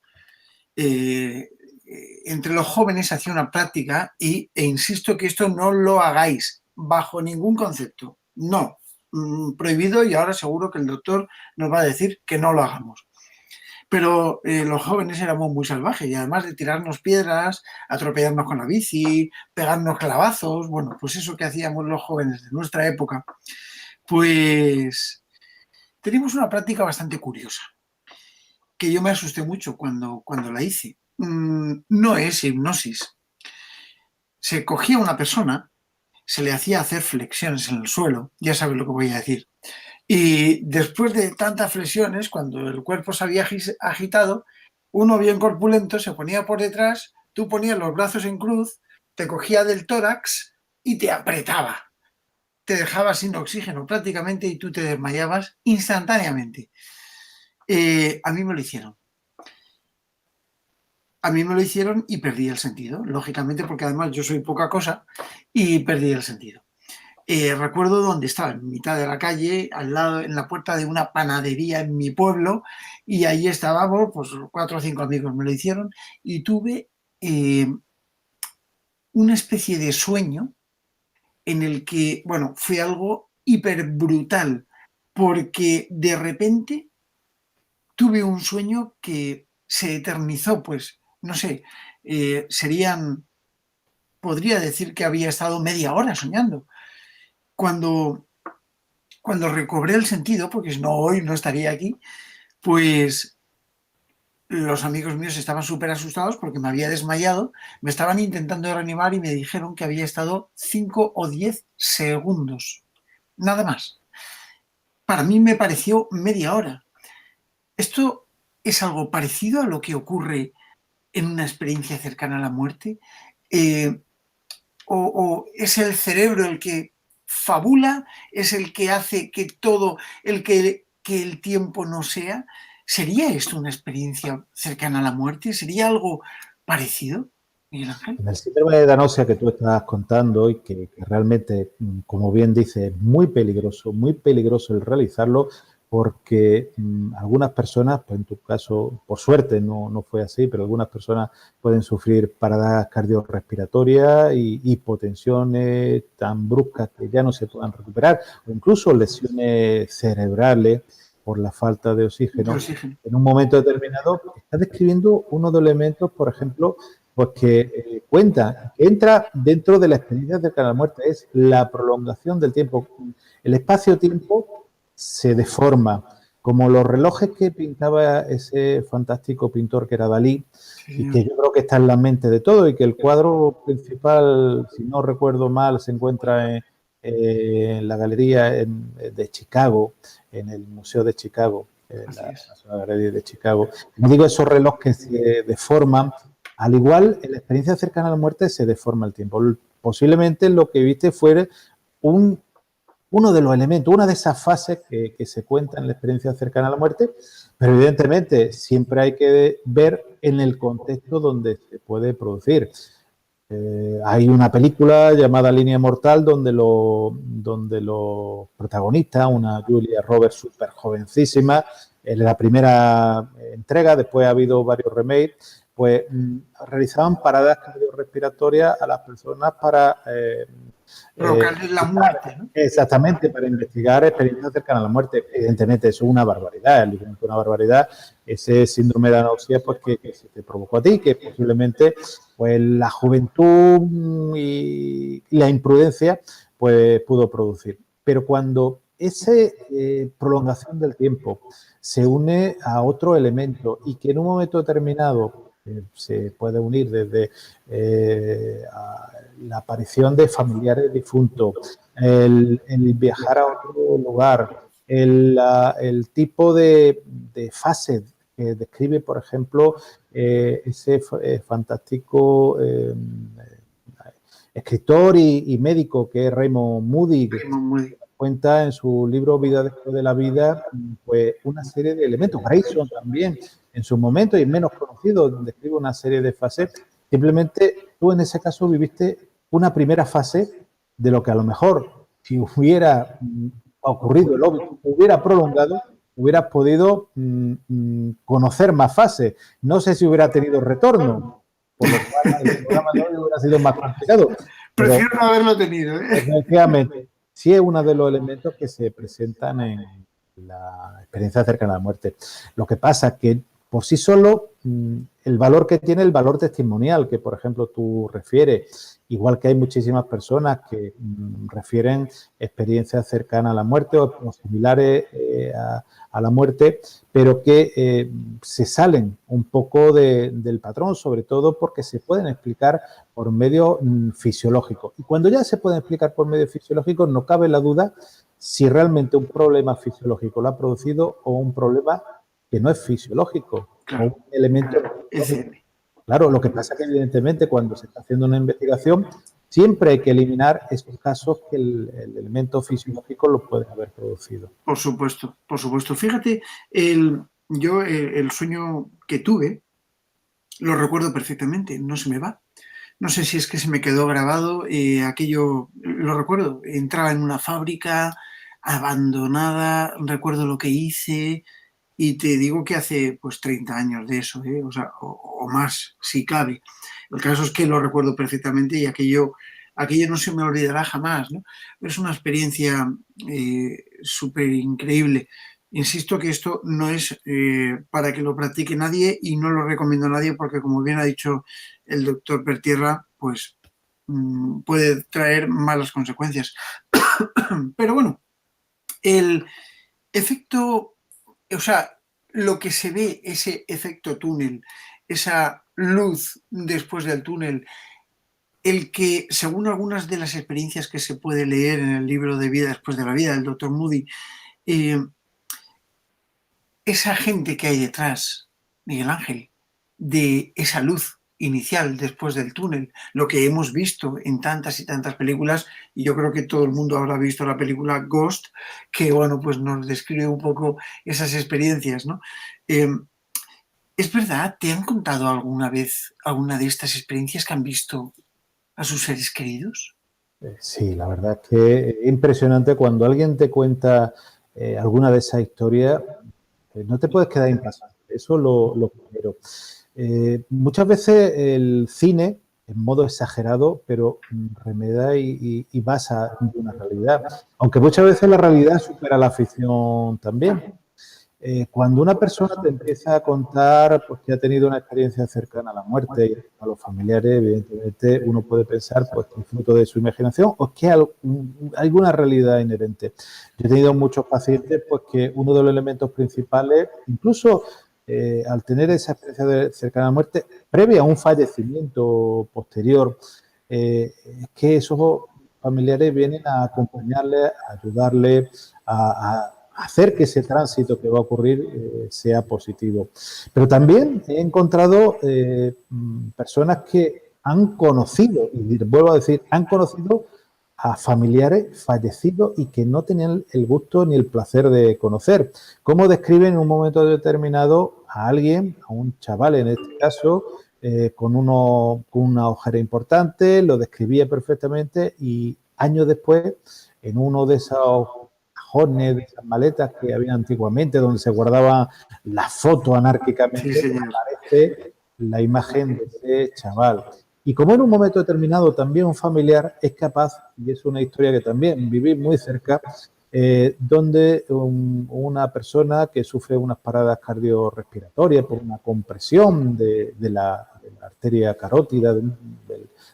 entre los jóvenes se hacía una práctica e insisto que esto no lo hagáis bajo ningún concepto. No, prohibido, y ahora seguro que el doctor nos va a decir que no lo hagamos. Pero los jóvenes éramos muy salvajes y además de tirarnos piedras, atropellarnos con la bici, pegarnos clavazos, bueno, pues eso que hacíamos los jóvenes de nuestra época, pues teníamos una práctica bastante curiosa, que yo me asusté mucho cuando la hice. No es hipnosis. Se cogía una persona, se le hacía hacer flexiones en el suelo, ya sabes lo que voy a decir, y después de tantas flexiones, cuando el cuerpo se había agitado, uno bien corpulento se ponía por detrás, tú ponías los brazos en cruz, te cogía del tórax y te apretaba. Te dejaba sin oxígeno prácticamente y tú te desmayabas instantáneamente. A mí me lo hicieron. A mí me lo hicieron y perdí el sentido, lógicamente, porque además yo soy poca cosa y perdí el sentido. Recuerdo dónde estaba, en mitad de la calle, al lado, en la puerta de una panadería en mi pueblo, y ahí estábamos, pues 4 o 5 amigos me lo hicieron, y tuve una especie de sueño en el que, bueno, fue algo hiper brutal, porque de repente tuve un sueño que se eternizó, pues, no sé, serían, podría decir que había estado media hora soñando. Cuando recobré el sentido, porque si no hoy no estaría aquí, pues los amigos míos estaban súper asustados porque me había desmayado, me estaban intentando reanimar y me dijeron que había estado 5 o 10 segundos, nada más. Para mí me pareció media hora. ¿Esto es algo parecido a lo que ocurre en una experiencia cercana a la muerte? Eh, o es el cerebro el que fabula, es el que hace que todo, que el tiempo no sea? ¿Sería esto una experiencia cercana a la muerte? ¿Sería algo parecido, Miguel Ángel? En el síndrome de Ganosia que tú estás contando y que realmente, como bien dices, es muy peligroso el realizarlo porque algunas personas, pues en tu caso, por suerte no fue así, pero algunas personas pueden sufrir paradas cardiorrespiratorias y hipotensiones tan bruscas que ya no se puedan recuperar, o incluso lesiones cerebrales por la falta de oxígeno. En un momento determinado, estás describiendo uno de los elementos, por ejemplo, pues que cuenta, que entra dentro de la experiencia cercana a la muerte, es la prolongación del tiempo. El espacio-tiempo se deforma, como los relojes que pintaba ese fantástico pintor que era Dalí, y que yo creo que está en la mente de todo, y que el cuadro principal, si no recuerdo mal, se encuentra en la galería de Chicago, en el Museo de Chicago, la galería de Chicago. Como digo, esos relojes que se deforman, al igual, en la experiencia cercana a la muerte se deforma el tiempo. Posiblemente lo que viste fuera uno de los elementos, una de esas fases que se cuenta en la experiencia cercana a la muerte, pero evidentemente siempre hay que ver en el contexto donde se puede producir. Hay una película llamada Línea Mortal donde los protagonistas, una Julia Roberts súper jovencísima, en la primera entrega, después ha habido varios remakes, pues realizaban paradas cardiorrespiratorias a las personas para provocarles la muerte, ¿no? Exactamente, para investigar experiencias cercanas a la muerte. Evidentemente, eso es una barbaridad, es una barbaridad. Ese síndrome de anoxia pues, que se te provocó a ti, que posiblemente pues, la juventud y la imprudencia pues, pudo producir. Pero cuando esa prolongación del tiempo se une a otro elemento y que en un momento determinado se puede unir desde la aparición de familiares difuntos, el viajar a otro lugar, el tipo de de fases que describe, por ejemplo, ese fantástico escritor y médico que es Raymond Moody, que cuenta en su libro Vida después de la vida, pues una serie de elementos. Grayson también, en su momento, y menos conocido, describe una serie de fases. Simplemente tú en ese caso viviste una primera fase de lo que a lo mejor, si hubiera ocurrido el óbito, hubiera prolongado, hubieras podido conocer más fases. No sé si hubiera tenido retorno, por lo cual el programa de hoy hubiera sido más complicado. Prefiero no haberlo tenido. Efectivamente, sí es uno de los elementos que se presentan en la experiencia cercana a la muerte. Lo que pasa es que por sí solo el valor que tiene el valor testimonial, que por ejemplo tú refieres, igual que hay muchísimas personas que refieren experiencias cercanas a la muerte o similares a la muerte, pero que se salen un poco del patrón, sobre todo porque se pueden explicar por medio fisiológico. Y cuando ya se pueden explicar por medio fisiológico, no cabe la duda si realmente un problema fisiológico lo ha producido o un problema que no es fisiológico, claro, o un elemento. Claro, lo que pasa es que evidentemente cuando se está haciendo una investigación siempre hay que eliminar esos casos que el elemento fisiológico lo puede haber producido. Por supuesto, por supuesto. Fíjate, el sueño que tuve lo recuerdo perfectamente, no se me va. No sé si es que se me quedó grabado, aquello, lo recuerdo, entraba en una fábrica abandonada, recuerdo lo que hice y te digo que hace pues 30 años de eso, o sea, o más, si cabe. El caso es que lo recuerdo perfectamente y aquello no se me olvidará jamás, ¿no? Es una experiencia súper increíble. Insisto que esto no es para que lo practique nadie y no lo recomiendo a nadie porque, como bien ha dicho el doctor Pertierra, pues puede traer malas consecuencias. Pero bueno, el efecto, o sea, lo que se ve, ese efecto túnel, esa luz después del túnel, el que, según algunas de las experiencias que se puede leer en el libro de Vida después de la vida del doctor Moody, esa gente que hay detrás, Miguel Ángel, de esa luz inicial después del túnel, lo que hemos visto en tantas y tantas películas, y yo creo que todo el mundo habrá visto la película Ghost, que bueno, pues nos describe un poco esas experiencias, ¿no? ¿Es verdad? ¿Te han contado alguna vez alguna de estas experiencias que han visto a sus seres queridos? Sí, la verdad es que es impresionante cuando alguien te cuenta alguna de esas historias, no te puedes quedar impasable, eso lo primero. Muchas veces el cine, en modo exagerado, pero remeda y basa en una realidad, aunque muchas veces la realidad supera la ficción también. Cuando una persona te empieza a contar pues, que ha tenido una experiencia cercana a la muerte y a los familiares, evidentemente uno puede pensar pues, que es fruto de su imaginación o que hay alguna realidad inherente. Yo he tenido muchos pacientes pues, que uno de los elementos principales, incluso al tener esa experiencia cercana a la muerte, previa a un fallecimiento posterior, es que esos familiares vienen a acompañarle, a ayudarle, a hacer que ese tránsito que va a ocurrir sea positivo. Pero también he encontrado personas que han conocido, y vuelvo a decir, han conocido a familiares fallecidos y que no tenían el gusto ni el placer de conocer. ¿Cómo describen en un momento determinado a alguien, a un chaval en este caso, con una ojera importante, lo describía perfectamente y años después, en uno de esos cajones, de esas maletas que había antiguamente, donde se guardaba la foto anárquicamente, Sí, aparece la imagen de ese chaval. Y como en un momento determinado también un familiar es capaz, y es una historia que también viví muy cerca, donde una persona que sufre unas paradas cardiorrespiratorias por una compresión de la arteria carótida, del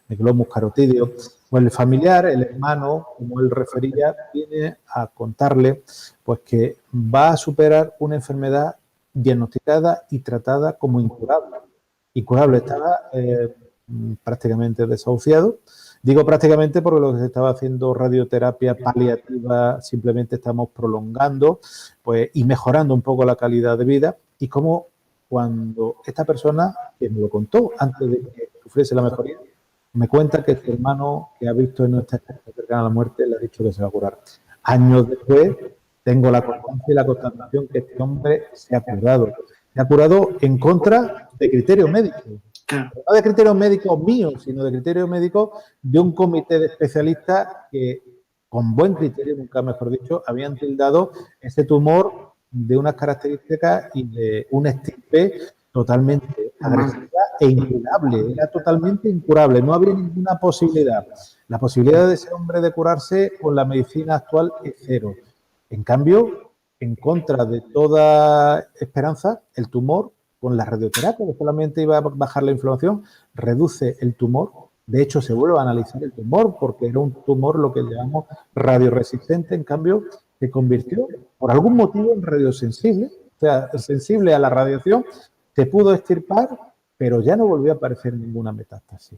glomus carotídeo, pues el familiar, el hermano, como él refería, viene a contarle pues que va a superar una enfermedad diagnosticada y tratada como incurable. Incurable, estaba prácticamente desahuciado Digo prácticamente porque lo que se estaba haciendo radioterapia paliativa simplemente estamos prolongando pues, y mejorando un poco la calidad de vida y como cuando esta persona, que me lo contó antes de que sufriese la mejoría, me cuenta que su hermano, que ha visto en nuestra experiencia cercana a la muerte, le ha dicho que se va a curar. Años después, tengo la constancia y la constatación que este hombre se ha curado. Se ha curado en contra de criterios médicos. No de criterios médicos míos, sino de criterios médicos de un comité de especialistas que, con buen criterio, nunca mejor dicho, habían tildado ese tumor de unas características y de un estirpe totalmente agresiva e incurable. Era totalmente incurable, no había ninguna posibilidad. La posibilidad de ese hombre de curarse con la medicina actual es cero. En cambio, en contra de toda esperanza, el tumor, con la radioterapia, que solamente iba a bajar la inflamación, reduce el tumor. De hecho, se vuelve a analizar el tumor porque era un tumor lo que llamamos radioresistente. En cambio, se convirtió por algún motivo en radiosensible, o sea, sensible a la radiación, se pudo extirpar, pero ya no volvió a aparecer ninguna metástasis.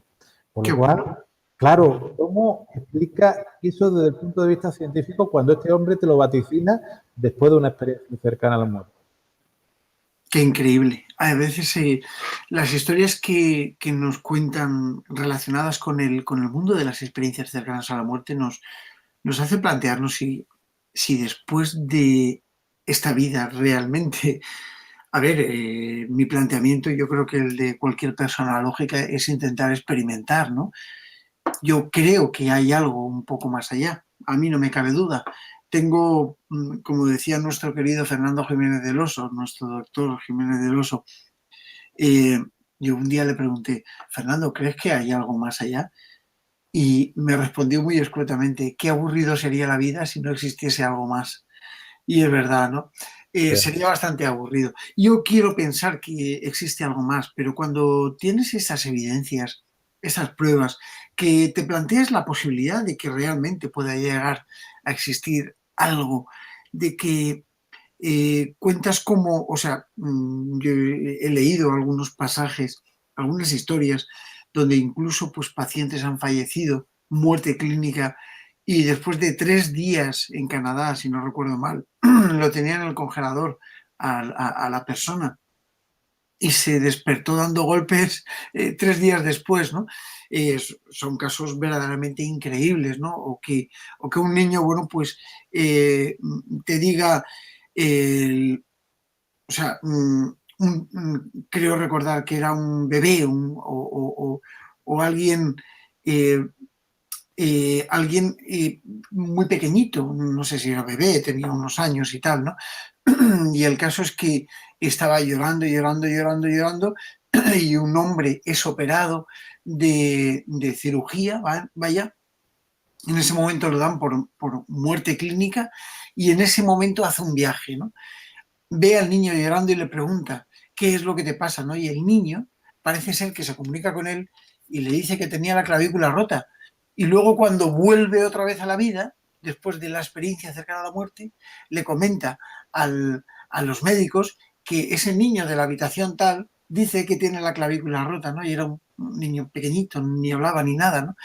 Por lo cual, claro, ¿cómo explica eso desde el punto de vista científico cuando este hombre te lo vaticina después de una experiencia cercana a la muerte? Qué increíble. A veces las historias que nos cuentan relacionadas con el mundo de las experiencias cercanas a la muerte nos hace plantearnos si después de esta vida realmente... A ver, mi planteamiento, yo creo que el de cualquier persona lógica, es intentar experimentar, ¿no? Yo creo que hay algo un poco más allá, a mí no me cabe duda. Tengo, como decía nuestro querido Fernando Jiménez del Oso, nuestro doctor Jiménez del Oso, yo un día le pregunté, Fernando, ¿crees que hay algo más allá? Y me respondió muy escuetamente, qué aburrido sería la vida si no existiese algo más. Y es verdad, ¿no? Sería bastante aburrido. Yo quiero pensar que existe algo más, pero cuando tienes esas evidencias, esas pruebas, que te planteas la posibilidad de que realmente pueda llegar a existir algo, de que cuentas como, o sea, yo he leído algunos pasajes, algunas historias, donde incluso pues, pacientes han fallecido, muerte clínica, y después de 3 días en Canadá, si no recuerdo mal, lo tenían en el congelador a la persona y se despertó dando golpes 3 días después, ¿no? Son casos verdaderamente increíbles, ¿no? O que un niño, bueno, pues te diga, o sea, creo recordar que era un bebé o alguien... eh, alguien muy pequeñito, no sé si era bebé, tenía unos años y tal, ¿no? Y el caso es que estaba llorando, llorando, llorando, llorando, y un hombre es operado de cirugía, vaya, en ese momento lo dan por muerte clínica y en ese momento hace un viaje, ¿no? Ve al niño llorando y le pregunta, ¿qué es lo que te pasa, no? Y el niño parece ser que se comunica con él y le dice que tenía la clavícula rota. Y luego cuando vuelve otra vez a la vida, después de la experiencia cercana a la muerte, le comenta a los médicos que ese niño de la habitación tal dice que tiene la clavícula rota, ¿no? Y era un niño pequeñito, ni hablaba ni nada, ¿no?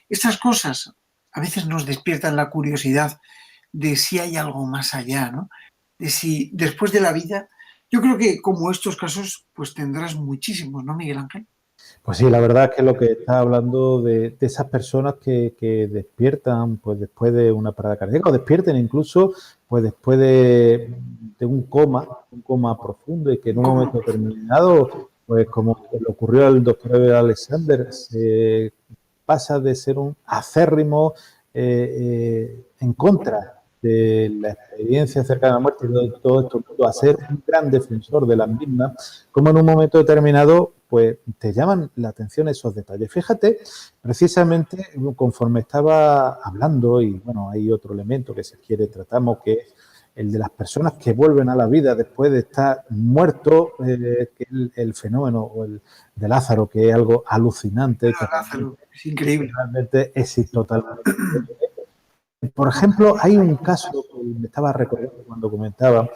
Estas cosas a veces nos despiertan la curiosidad de si hay algo más allá, ¿no? De si después de la vida, yo creo que como estos casos, pues tendrás muchísimos, ¿no, Miguel Ángel? Pues sí, la verdad es que lo que está hablando de esas personas que despiertan pues después de una parada cardíaca o despierten incluso pues después de un coma profundo y que en un momento determinado, pues como le ocurrió al doctor Alexander, se pasa de ser un acérrimo en contra de la experiencia cercana a la muerte y de todo esto, a ser un gran defensor de las mismas, como en un momento determinado pues te llaman la atención esos detalles. Fíjate, precisamente conforme estaba hablando, y bueno, hay otro elemento que si quiere tratamos, que es el de las personas que vuelven a la vida después de estar muertos, que es el fenómeno o el de Lázaro, que es algo alucinante. Lázaro, es increíble. Realmente es totalmente. Por ejemplo, hay un caso que me estaba recordando cuando comentaba,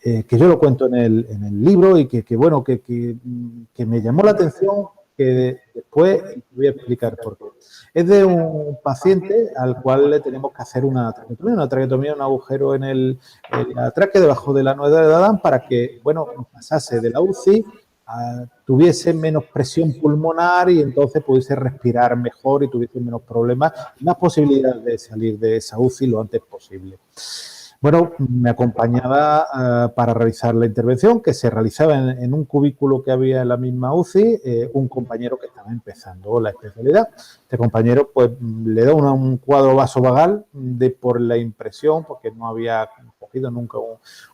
que yo lo cuento en el libro y que me llamó la atención que después te voy a explicar por qué. Es de un paciente al cual le tenemos que hacer una traqueotomía, un agujero en la tráquea debajo de la nuez de Adán para que, bueno, pasase de la UCI, tuviese menos presión pulmonar y entonces pudiese respirar mejor y tuviese menos problemas y más posibilidades de salir de esa UCI lo antes posible. Bueno, me acompañaba para realizar la intervención que se realizaba en un cubículo que había en la misma UCI, un compañero que estaba empezando la especialidad. Este compañero pues le da un cuadro vasovagal por la impresión, porque no había cogido nunca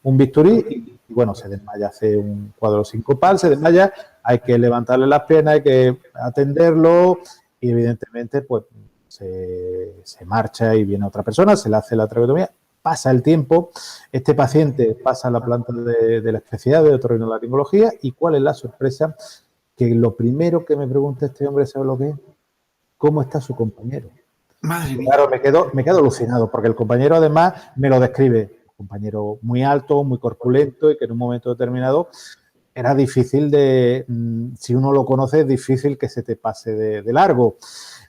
un bisturí y bueno, se desmaya, hace un cuadro sincopal, se desmaya, hay que levantarle las piernas, hay que atenderlo y evidentemente pues se marcha y viene otra persona, se le hace la traqueotomía. Pasa el tiempo, este paciente pasa a la planta de la especialidad de otorrinolaringología y ¿cuál es la sorpresa? Que lo primero que me pregunta este hombre, ¿sabe lo que es? ¿Cómo está su compañero? Madre mía. Claro, me quedo alucinado porque el compañero además me lo describe, un compañero muy alto, muy corpulento y que en un momento determinado era difícil si uno lo conoce, es difícil que se te pase de largo.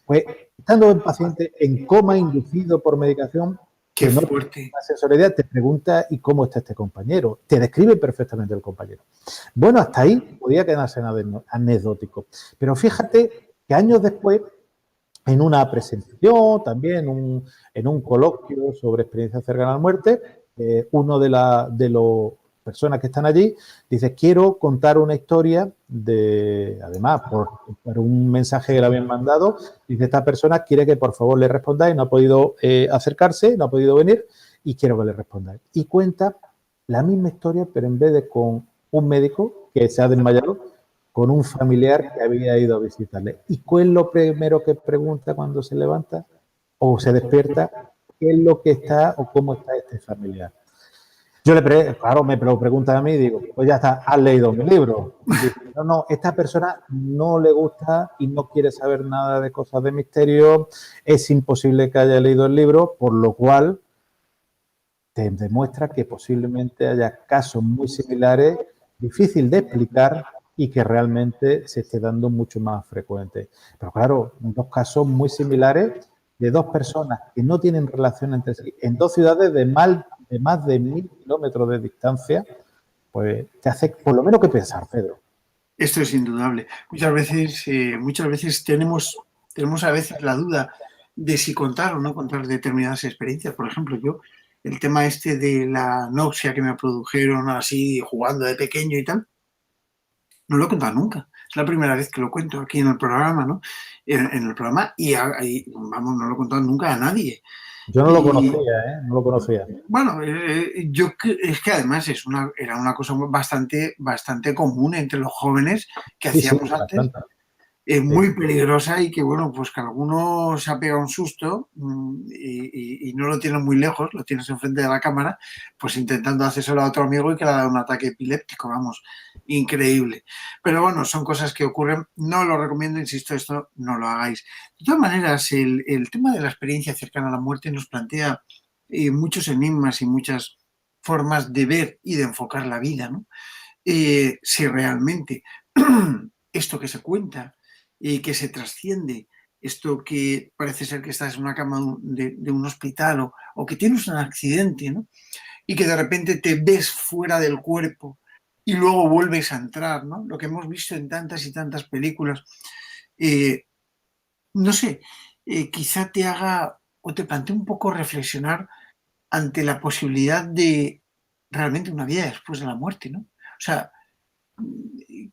Pues estando el paciente en coma inducido por medicación, Qué que no fuerte. tiene asesoría, te pregunta ¿y cómo está este compañero? Te describe perfectamente el compañero. Bueno, hasta ahí podía quedarse anecdótico. Pero fíjate que años después, en una presentación, también en un coloquio sobre experiencia cercana a la muerte, uno de los personas que están allí dice, quiero contar una historia además, por un mensaje que le habían mandado, dice, esta persona quiere que por favor le respondáis, no ha podido acercarse, no ha podido venir y quiero que le respondáis. Y cuenta la misma historia, pero en vez de con un médico que se ha desmayado, con un familiar que había ido a visitarle. ¿Y cuál es lo primero que pregunta cuando se levanta o se despierta? ¿Qué es lo que está o cómo está este familiar? Yo claro, me lo preguntan a mí y digo, pues ya está, has leído mi libro. Dice, no, esta persona no le gusta y no quiere saber nada de cosas de misterio, es imposible que haya leído el libro, por lo cual te demuestra que posiblemente haya casos muy similares, difícil de explicar y que realmente se esté dando mucho más frecuente. Pero claro, dos casos muy similares de dos personas que no tienen relación entre sí, en dos ciudades de más de 1000 kilómetros de distancia, pues te hace por lo menos que pensar, Pedro. Esto es indudable. Muchas veces tenemos a veces la duda de si contar o no contar determinadas experiencias. Por ejemplo, yo, el tema este de la noxia que me produjeron así jugando de pequeño y tal, no lo he contado nunca. Es la primera vez que lo cuento aquí en el programa, ¿no? En el programa vamos, no lo he contado nunca a nadie. Yo no lo conocía, ¿eh? No lo conocía. Bueno, es que además era una cosa bastante común entre los jóvenes que hacíamos antes. Muy peligrosa y que, bueno, pues que alguno se ha pegado un susto y no lo tienes muy lejos, lo tienes enfrente de la cámara, pues intentando hacérselo a otro amigo y que le ha dado un ataque epiléptico, vamos, increíble. Pero bueno, son cosas que ocurren, no lo recomiendo, insisto, esto no lo hagáis. De todas maneras, el tema de la experiencia cercana a la muerte nos plantea muchos enigmas y muchas formas de ver y de enfocar la vida, ¿no? Si realmente esto que se cuenta y que se trasciende, esto que parece ser que estás en una cama de un hospital o que tienes un accidente, ¿no? Y que de repente te ves fuera del cuerpo y luego vuelves a entrar, ¿no? Lo que hemos visto en tantas y tantas películas. No sé, quizá te haga o te plantee un poco reflexionar ante la posibilidad de realmente una vida después de la muerte, ¿no? O sea,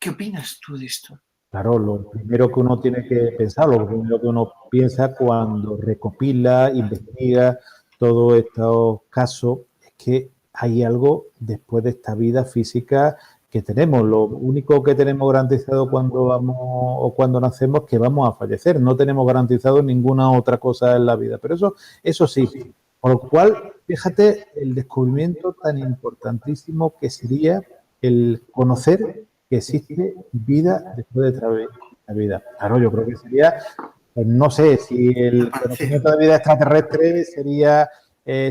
¿qué opinas tú de esto? Claro, lo primero que uno tiene que pensar, lo primero que uno piensa cuando recopila, investiga todos estos casos, es que hay algo después de esta vida física que tenemos. Lo único que tenemos garantizado cuando vamos o cuando nacemos es que vamos a fallecer. No tenemos garantizado ninguna otra cosa en la vida. Pero eso sí. Por lo cual, fíjate el descubrimiento tan importantísimo que sería el conocer que existe vida después de la vida. Claro, yo creo que sería, pues no sé, si el conocimiento de vida extraterrestre sería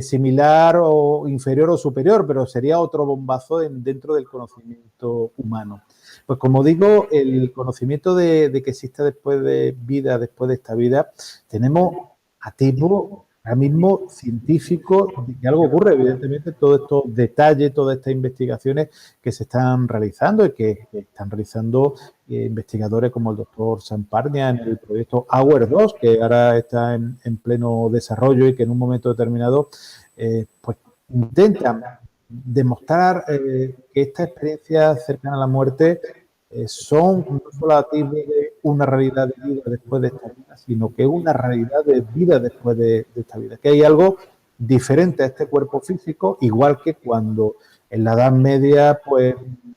similar o inferior o superior, pero sería otro bombazo dentro del conocimiento humano. Pues como digo, el conocimiento de que existe después de vida, después de esta vida, tenemos activos ahora mismo científicos de que algo ocurre. Evidentemente, todos estos detalles, todas estas investigaciones que se están realizando y que están realizando investigadores como el doctor Samparnia en el proyecto AWARE-2, que ahora está en pleno desarrollo y que en un momento determinado pues intentan demostrar que estas experiencias cercanas a la muerte son no solo atisbos de una realidad de vida después de esta vida, sino que es una realidad de vida después de esta vida, que hay algo diferente a este cuerpo físico, igual que cuando en la Edad Media, pues,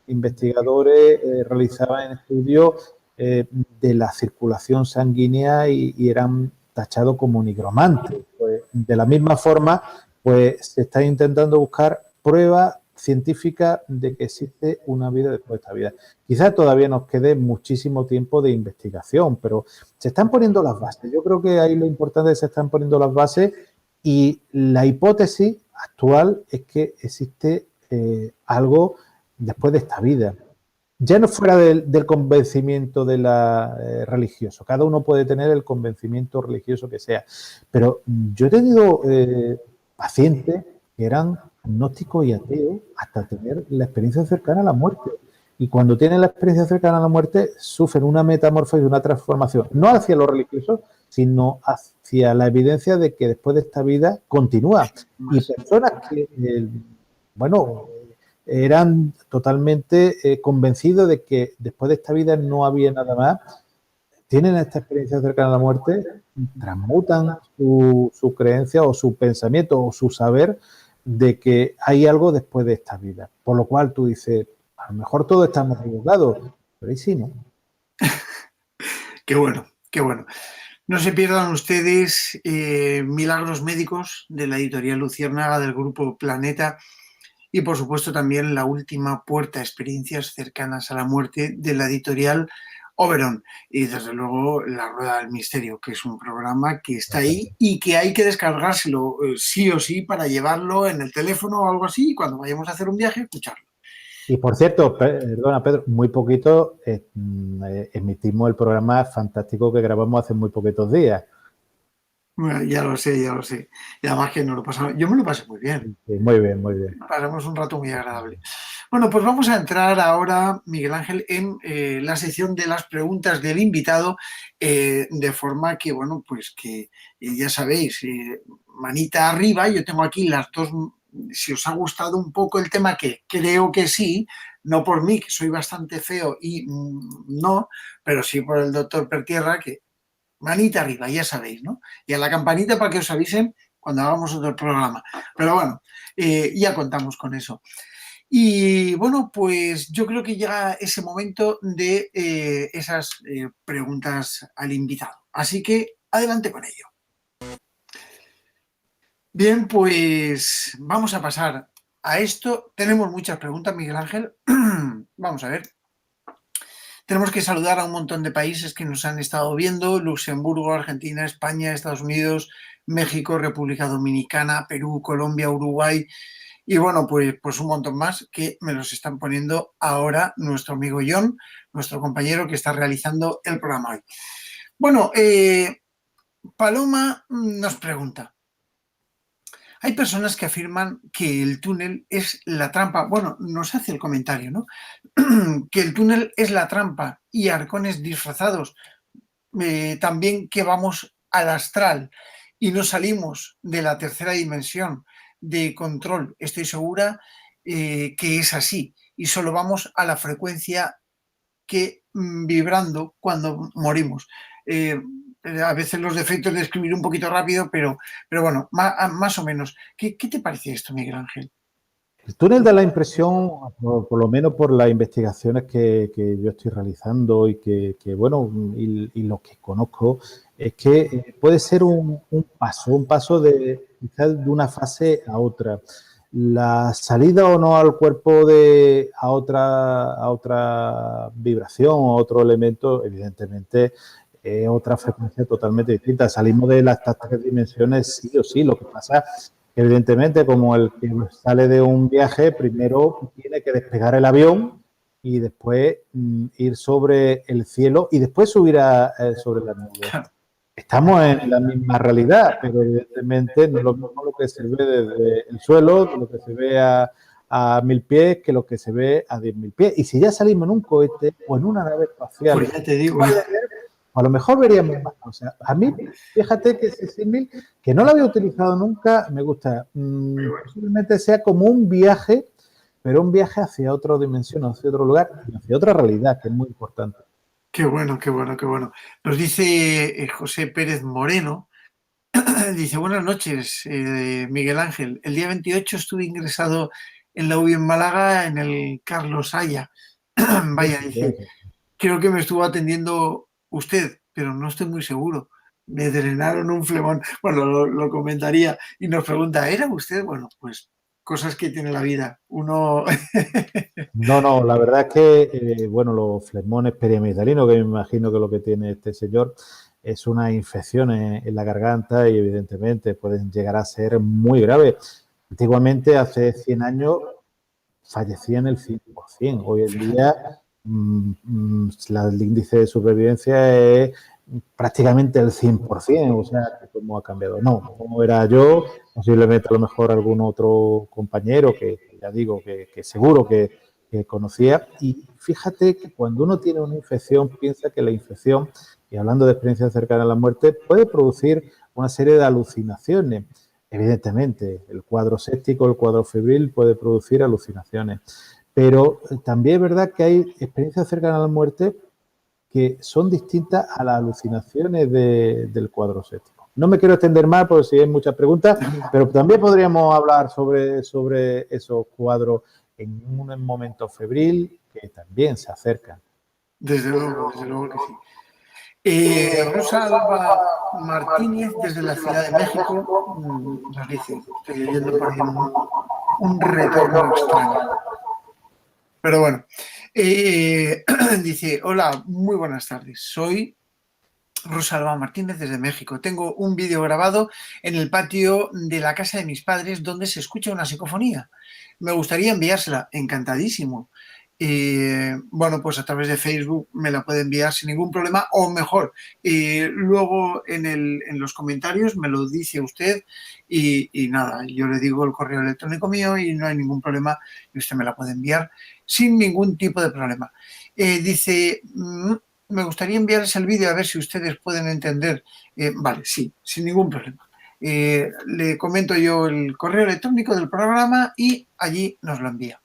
investigadores realizaban estudios de la circulación sanguínea y eran tachados como nigromantes. Pues, de la misma forma, pues se está intentando buscar pruebas científicas de que existe una vida después de esta vida. Quizás todavía nos quede muchísimo tiempo de investigación, pero se están poniendo las bases. Yo creo que ahí lo importante es que se están poniendo las bases y la hipótesis actual es que existe algo después de esta vida. Ya no fuera del convencimiento de la religioso, cada uno puede tener el convencimiento religioso que sea, pero yo he tenido pacientes que eran agnósticos y ateos hasta tener la experiencia cercana a la muerte. Y cuando tienen la experiencia cercana a la muerte, sufren una metamorfosis, una transformación, no hacia lo religioso, sino hacia la evidencia de que después de esta vida continúa. Y personas que, bueno, eran totalmente convencidos de que después de esta vida no había nada más, tienen esta experiencia cercana a la muerte, transmutan su creencia o su pensamiento o su saber de que hay algo después de esta vida. Por lo cual tú dices, a lo mejor todos estamos equivocados, pero ahí sí, ¿no? Qué bueno, qué bueno. No se pierdan ustedes Milagros Médicos de la editorial Luciérnaga del grupo Planeta y por supuesto también La Última Puerta, experiencias cercanas a la muerte de la editorial Oberon y desde luego La Rueda del Misterio, que es un programa que está ahí y que hay que descargárselo sí o sí para llevarlo en el teléfono o algo así y cuando vayamos a hacer un viaje escucharlo. Y por cierto, perdona Pedro, muy poquito emitimos el programa fantástico que grabamos hace muy poquitos días. Bueno, ya lo sé, ya lo sé. Y además que nos lo pasamos, yo me lo pasé muy bien. Sí, muy bien, muy bien. Pasamos un rato muy agradable. Bueno, pues vamos a entrar ahora, Miguel Ángel, en la sección de las preguntas del invitado, de forma que, bueno, pues que ya sabéis, manita arriba, yo tengo aquí las dos, si os ha gustado un poco el tema, que creo que sí, no por mí, que soy bastante feo y no, pero sí por el doctor Pertierra, que manita arriba, ya sabéis, ¿no? Y a la campanita para que os avisen cuando hagamos otro programa. Pero bueno, ya contamos con eso. Y bueno, pues yo creo que llega ese momento de esas preguntas al invitado. Así que adelante con ello. Bien, pues vamos a pasar a esto. Tenemos muchas preguntas, Miguel Ángel. Vamos a ver. Tenemos que saludar a un montón de países que nos han estado viendo: Luxemburgo, Argentina, España, Estados Unidos, México, República Dominicana, Perú, Colombia, Uruguay y bueno, pues un montón más que me los están poniendo ahora nuestro amigo John, nuestro compañero que está realizando el programa hoy. Bueno, Paloma nos pregunta: hay personas que afirman que el túnel es la trampa. Bueno, nos hace el comentario, ¿no? Que el túnel es la trampa y arcones disfrazados. También que vamos al astral y no salimos de la tercera dimensión de control. Estoy segura que es así y solo vamos a la frecuencia que vibrando cuando morimos. A veces los defectos de escribir un poquito rápido, pero bueno, más o menos. ¿Qué te parece esto, Miguel Ángel? El túnel da la impresión, por lo menos por las investigaciones que yo estoy realizando y bueno, y lo que conozco, es que puede ser un paso de quizás de una fase a otra. La salida o no al cuerpo a otra vibración, a otro elemento, evidentemente es otra frecuencia totalmente distinta. Salimos de las tres dimensiones sí o sí. Lo que pasa Evidentemente, como el que sale de un viaje, primero tiene que despegar el avión y después ir sobre el cielo y después subir sobre las nubes. Claro. Estamos en la misma realidad, pero evidentemente no es lo mismo lo que se ve desde el suelo, de lo que se ve a 1000 pies, que lo que se ve a 10.000 pies. Y si ya salimos en un cohete o en una nave espacial, Pues ya te digo. a lo mejor veríamos más. O sea, a mí, fíjate que ese símil, que no lo había utilizado nunca, me gusta. Posiblemente sea como un viaje, pero un viaje hacia otra dimensión, hacia otro lugar, hacia otra realidad, que es muy importante. Qué bueno, qué bueno, qué bueno. Nos dice José Pérez Moreno, dice, buenas noches, Miguel Ángel. El día 28 estuve ingresado en la UBI en Málaga, en el Carlos Haya. Vaya, dice, creo que me estuvo atendiendo usted, pero no estoy muy seguro. Me drenaron un flemón. Bueno, lo comentaría y nos pregunta, ¿era usted? Bueno, pues cosas que tiene la vida. Uno... No, no, la verdad es que, bueno, los flemones periamigdalinos, que me imagino que lo que tiene este señor es una infección en la garganta y evidentemente pueden llegar a ser muy graves. Antiguamente, hace 100 años, fallecían el 100%. Hoy en día, el índice de supervivencia es prácticamente el 100%, o sea, cómo ha cambiado. No, como era yo, posiblemente a lo mejor algún otro compañero que ya digo, que seguro que conocía. Y fíjate que cuando uno tiene una infección, piensa que la infección, y hablando de experiencias cercanas a la muerte, puede producir una serie de alucinaciones. Evidentemente, el cuadro séptico, el cuadro febril puede producir alucinaciones. Pero también es verdad que hay experiencias cercanas a la muerte que son distintas a las alucinaciones del cuadro séptico. No me quiero extender más porque si hay muchas preguntas, pero también podríamos hablar sobre esos cuadros en un momento febril que también se acercan. Desde luego que sí. Rosa Alba Martínez, desde la Ciudad de México, nos dice, estoy oyendo por ahí un retorno extraño. Pero bueno, dice, hola, muy buenas tardes. Soy Rosa Alba Martínez desde México. Tengo un vídeo grabado en el patio de la casa de mis padres donde se escucha una psicofonía. Me gustaría enviársela, encantadísimo. Bueno, pues a través de Facebook me la puede enviar sin ningún problema o mejor, luego en los comentarios me lo dice usted y nada, yo le digo el correo electrónico mío y no hay ningún problema y usted me la puede enviar sin ningún tipo de problema. Dice, me gustaría enviarles el vídeo a ver si ustedes pueden entender. Vale, sí, sin ningún problema. Le comento yo el correo electrónico del programa y allí nos lo envía.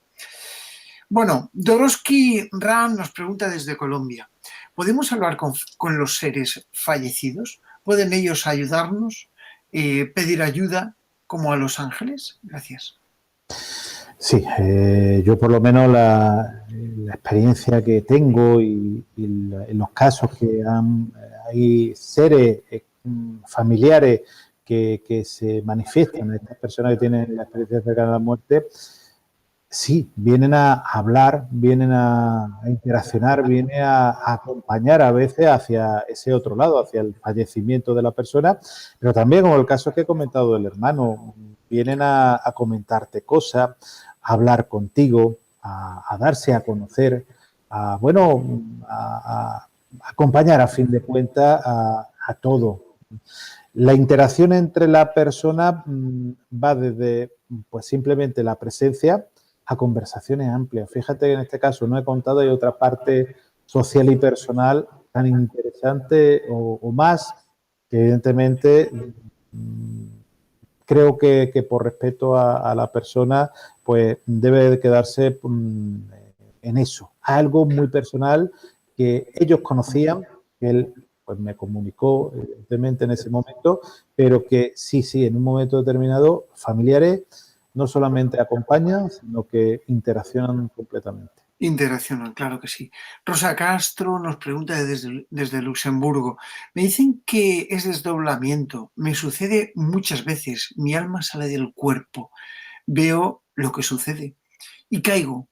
Bueno, Doroski Ram nos pregunta desde Colombia, ¿podemos hablar con los seres fallecidos? ¿Pueden ellos ayudarnos? ¿Pedir ayuda como a los ángeles? Gracias. Sí, yo por lo menos la experiencia que tengo y en los casos que hay seres familiares que se manifiestan, estas personas que tienen la experiencia cercana a la muerte, sí, vienen a hablar, vienen a interaccionar, vienen a acompañar a veces hacia ese otro lado, hacia el fallecimiento de la persona, pero también, como el caso que he comentado del hermano, vienen a comentarte cosas, a hablar contigo, a darse a conocer, bueno, a acompañar a fin de cuentas a todo. La interacción entre la persona va desde pues simplemente la presencia a conversaciones amplias. Fíjate que en este caso no he contado, hay otra parte social y personal tan interesante o más que evidentemente creo que por respeto a la persona pues debe de quedarse en eso, algo muy personal que ellos conocían, que él pues me comunicó evidentemente en ese momento, pero que sí, en un momento determinado familiares no solamente acompañan, sino que interaccionan completamente. Interaccionan, claro que sí. Rosa Castro nos pregunta desde Luxemburgo. Me dicen que es desdoblamiento. Me sucede muchas veces. Mi alma sale del cuerpo. Veo lo que sucede y caigo.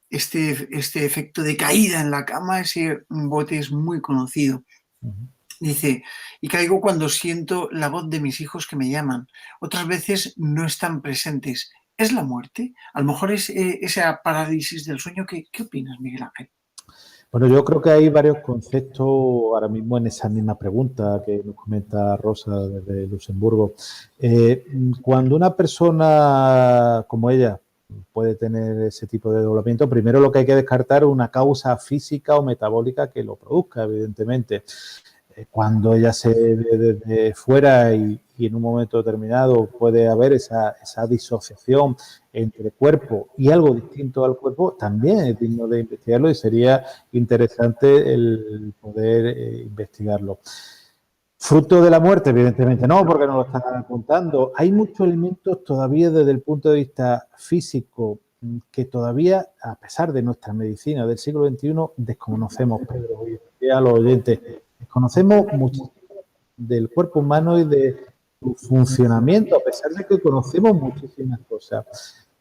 Este efecto de caída en la cama, ese bote es muy conocido. Dice, y caigo cuando siento la voz de mis hijos que me llaman. Otras veces no están presentes. ¿Es la muerte? A lo mejor es esa parálisis del sueño. ¿Qué opinas, Miguel Ángel? Bueno, yo creo que hay varios conceptos ahora mismo en esa misma pregunta que nos comenta Rosa desde Luxemburgo. Cuando una persona como ella puede tener ese tipo de desdoblamiento, primero lo que hay que descartar es una causa física o metabólica que lo produzca, evidentemente. Cuando ella se ve desde fuera y en un momento determinado puede haber esa disociación entre cuerpo y algo distinto al cuerpo, también es digno de investigarlo y sería interesante el poder investigarlo. Fruto de la muerte, evidentemente no, porque no lo están contando. Hay muchos elementos todavía desde el punto de vista físico que todavía, a pesar de nuestra medicina del siglo XXI, desconocemos, Pedro, y a los oyentes. Desconocemos muchísimo del cuerpo humano y de su funcionamiento, a pesar de que conocemos muchísimas cosas.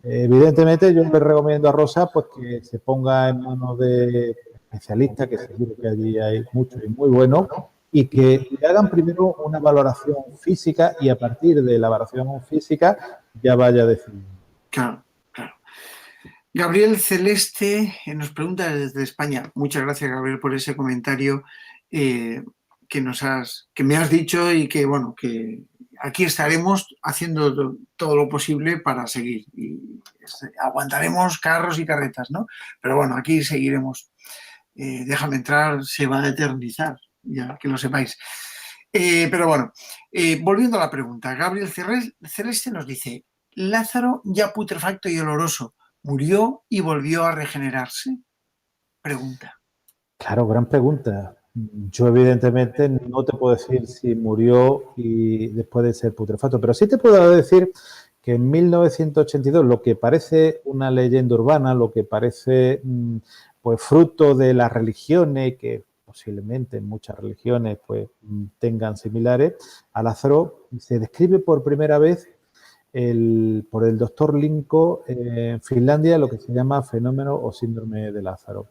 Evidentemente, yo le recomiendo a Rosa pues, que se ponga en manos de especialistas, que seguro que allí hay muchos y muy buenos, y que le hagan primero una valoración física y a partir de la valoración física ya vaya a decidir. Claro, claro. Gabriel Celeste nos pregunta desde España. Muchas gracias, Gabriel, por ese comentario eh, que me has dicho y que, bueno, que aquí estaremos haciendo todo lo posible para seguir. Y aguantaremos carros y carretas, ¿no? Pero bueno, aquí seguiremos. Déjame entrar, se va a eternizar, ya que lo sepáis. Pero bueno, volviendo a la pregunta, Gabriel Celeste nos dice, Lázaro ya putrefacto y oloroso, ¿murió y volvió a regenerarse? Pregunta. Claro, gran pregunta. Yo evidentemente no te puedo decir si murió y después de ser putrefacto, pero sí te puedo decir que en 1982 lo que parece una leyenda urbana, lo que parece pues fruto de las religiones, que posiblemente muchas religiones pues tengan similares, a Lázaro se describe por primera vez por el doctor Linko en Finlandia lo que se llama fenómeno o síndrome de Lázaro.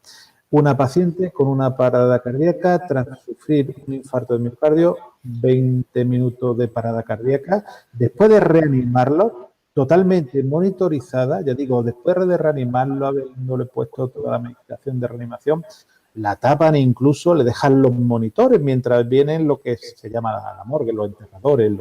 Una paciente con una parada cardíaca tras sufrir un infarto de miocardio, 20 minutos de parada cardíaca, después de reanimarlo, totalmente monitorizada, ya digo, después de reanimarlo, habiéndole puesto toda la medicación de reanimación, la tapan e incluso le dejan los monitores mientras vienen lo que se llama la morgue, los enterradores,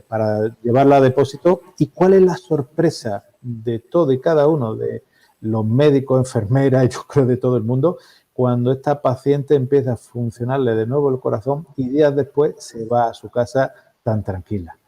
para llevarla a depósito. ¿Y cuál es la sorpresa de todo y cada uno de los médicos, enfermeras, yo creo de todo el mundo, cuando esta paciente empieza a funcionarle de nuevo el corazón y días después se va a su casa tan tranquila?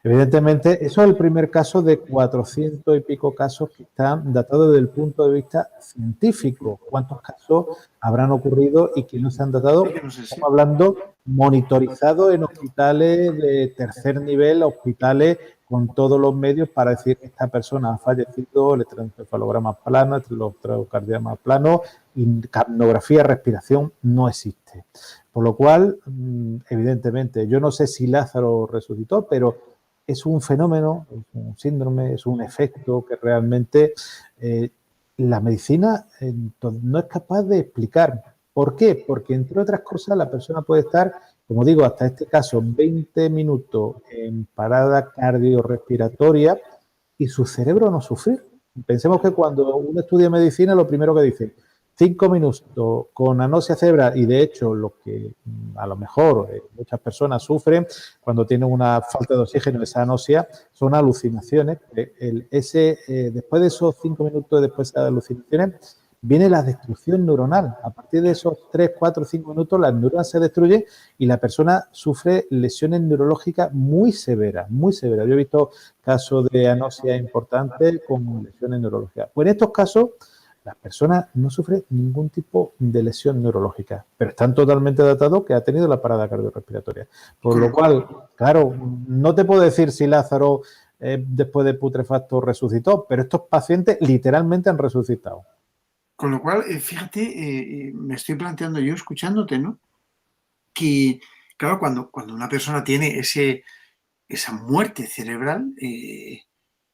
Evidentemente, eso es el primer caso de 400 y pico casos que están datados desde el punto de vista científico. ¿Cuántos casos habrán ocurrido y que no se han datado? Estamos hablando monitorizado en hospitales de tercer nivel, hospitales con todos los medios para decir que esta persona ha fallecido, electroencefalograma plano, electrocardiograma plano, y capnografía, respiración no existe. Por lo cual, evidentemente, yo no sé si Lázaro resucitó, pero es un fenómeno, es un síndrome, es un efecto que realmente la medicina no es capaz de explicar. ¿Por qué? Porque, entre otras cosas, la persona puede estar, como digo, hasta este caso, 20 minutos en parada cardiorrespiratoria y su cerebro no sufrir. Pensemos que cuando uno estudia medicina, lo primero que dice, 5 minutos con anoxia cerebral, y de hecho lo que a lo mejor muchas personas sufren cuando tienen una falta de oxígeno, esa anoxia, son alucinaciones. Después de esos 5 minutos, después de las alucinaciones, viene la destrucción neuronal. A partir de esos 3, 4, 5 minutos, las neuronas se destruyen y la persona sufre lesiones neurológicas muy severas, muy severas. Yo he visto casos de anoxia importantes con lesiones neurológicas. Pues en estos casos, las personas no sufren ningún tipo de lesión neurológica, pero están totalmente datados que ha tenido la parada cardiorrespiratoria. Por lo cual, claro, no te puedo decir si Lázaro después de putrefacto resucitó, pero estos pacientes literalmente han resucitado. Con lo cual, fíjate, me estoy planteando yo escuchándote, ¿no? Que, claro, cuando una persona tiene esa muerte cerebral,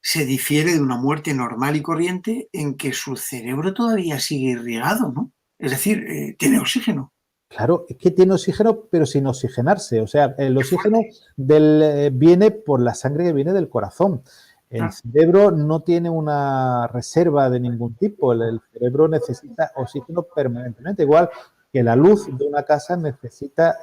se difiere de una muerte normal y corriente en que su cerebro todavía sigue irrigado, ¿no? Es decir, tiene oxígeno. Claro, es que tiene oxígeno, pero sin oxigenarse. O sea, el Qué oxígeno fuerte. viene por la sangre que viene del corazón. El Claro. cerebro no tiene una reserva de ningún tipo. El cerebro necesita oxígeno permanentemente, igual que la luz de una casa necesita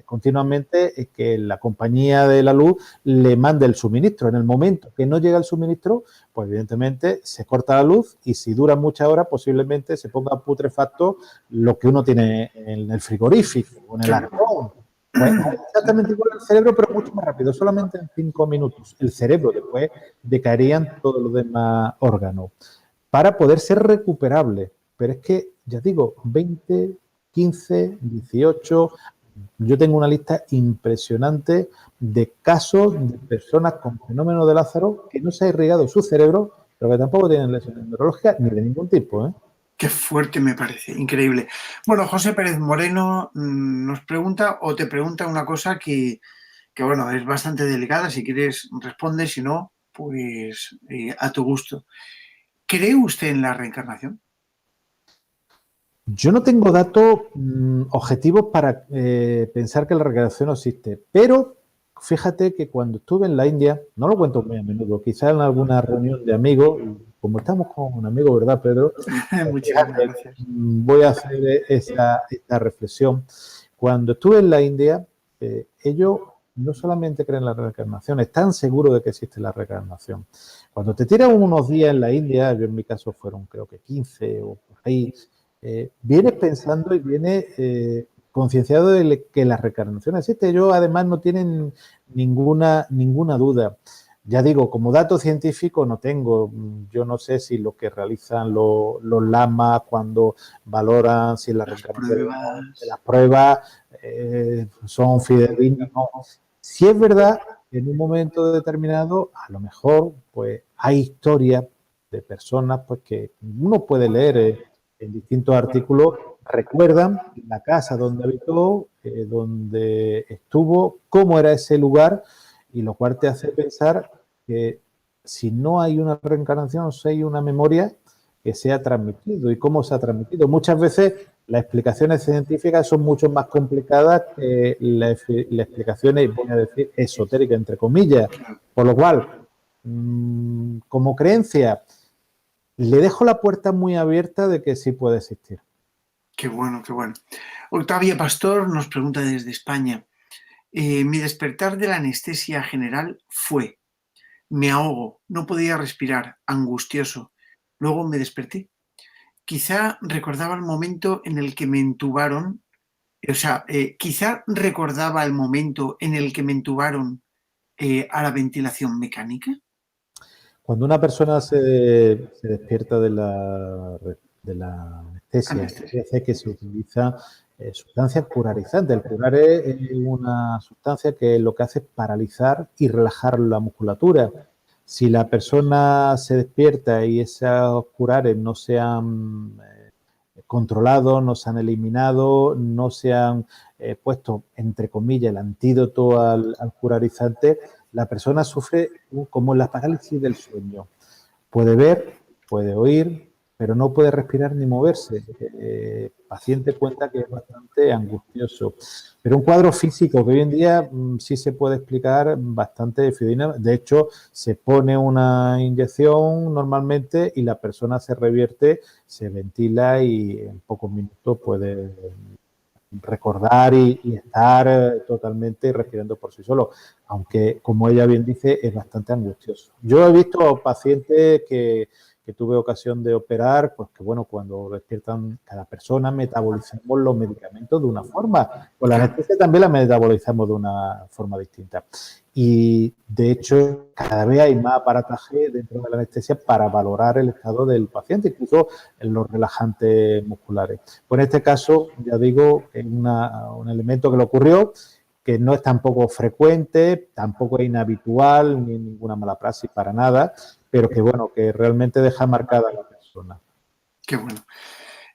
continuamente que la compañía de la luz le mande el suministro. En el momento que no llega el suministro, pues evidentemente se corta la luz y si dura muchas horas posiblemente se ponga putrefacto lo que uno tiene en el frigorífico o en el Claro. arcón. Pues exactamente igual el cerebro, pero mucho más rápido, solamente en 5 minutos. El cerebro, después decaerían todos los demás órganos para poder ser recuperable. Pero es que, ya digo, 20, 15, 18, yo tengo una lista impresionante de casos de personas con fenómeno de Lázaro que no se ha irrigado su cerebro, pero que tampoco tienen lesiones neurológicas ni de ningún tipo, ¿eh? Qué fuerte me parece, increíble. Bueno, José Pérez Moreno nos pregunta o te pregunta una cosa que, bueno, es bastante delicada. Si quieres, responde, si no, pues a tu gusto. ¿Cree usted en la reencarnación? Yo no tengo datos objetivos para pensar que la reencarnación no existe, pero fíjate que cuando estuve en la India, no lo cuento muy a menudo, quizás en alguna reunión de amigos, como estamos con un amigo, ¿verdad, Pedro? Pues Muchísimas fíjate, gracias. voy a hacer esta reflexión. Cuando estuve en la India, ellos no solamente creen en la reencarnación, están seguros de que existe la reencarnación. Cuando te tiras unos días en la India, yo en mi caso fueron creo que 15 o por ahí, vienes pensando y vienes concienciado de que la reencarnación existe. Ellos además no tienen ninguna duda. Ya digo, como dato científico no tengo. Yo no sé si lo que realizan los lamas cuando valoran si la Las reencarnación de las pruebas. pruebas son fidedignas. No. Si es verdad, en un momento determinado, a lo mejor, pues hay historias de personas pues que uno puede leer en distintos artículos, recuerdan la casa donde habitó, donde estuvo, cómo era ese lugar, y lo cual te hace pensar que si no hay una reencarnación, si hay una memoria que se ha transmitido y cómo se ha transmitido. Muchas veces las explicaciones científicas son mucho más complicadas que las explicaciones, voy a decir, esotéricas, entre comillas. Por lo cual, como creencia, le dejo la puerta muy abierta de que sí puede existir. Qué bueno, qué bueno. Octavia Pastor nos pregunta desde España. Mi despertar de la anestesia general fue, me ahogo, no podía respirar, angustioso. Luego me desperté. Quizá recordaba el momento en el que me entubaron, o sea, quizá recordaba el momento en el que me entubaron a la ventilación mecánica. Cuando una persona se despierta de la anestesia, Anestesia. hace que se utiliza sustancias curarizantes. El curar es una sustancia que lo que hace es paralizar y relajar la musculatura. Si la persona se despierta y esos curares no se han controlados, no se han eliminado, no se han puesto, entre comillas, el antídoto al curarizante, la persona sufre como la parálisis del sueño. Puede ver, puede oír, pero no puede respirar ni moverse. El paciente cuenta que es bastante angustioso. Pero un cuadro físico que hoy en día sí se puede explicar bastante fidedigno. De hecho, se pone una inyección normalmente y la persona se revierte, se ventila y en pocos minutos puede recordar y estar totalmente respirando por sí solo, aunque como ella bien dice es bastante angustioso. Yo he visto pacientes que tuve ocasión de operar, pues que bueno, cuando despiertan cada persona metabolizamos los medicamentos de una forma, con la Claro. anestesia también la metabolizamos de una forma distinta. Y de hecho, cada vez hay más aparataje dentro de la anestesia para valorar el estado del paciente, incluso en los relajantes musculares. Pues en este caso, ya digo, es un elemento que le ocurrió, que no es tampoco frecuente, tampoco es inhabitual, ni ninguna mala praxis para nada, pero que bueno, que realmente deja marcada a la persona. Qué bueno.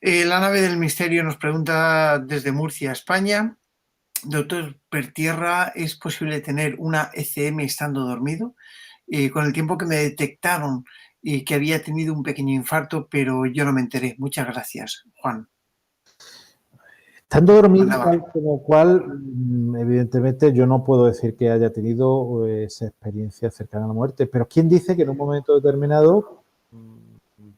La nave del misterio nos pregunta desde Murcia, España. Doctor Pertierra, ¿es posible tener una ECM estando dormido? Con el tiempo que me detectaron que había tenido un pequeño infarto, pero yo no me enteré. Muchas gracias, Juan. Estando dormido, Anda, tal como cual, evidentemente yo no puedo decir que haya tenido esa experiencia cercana a la muerte, pero ¿quién dice que en un momento determinado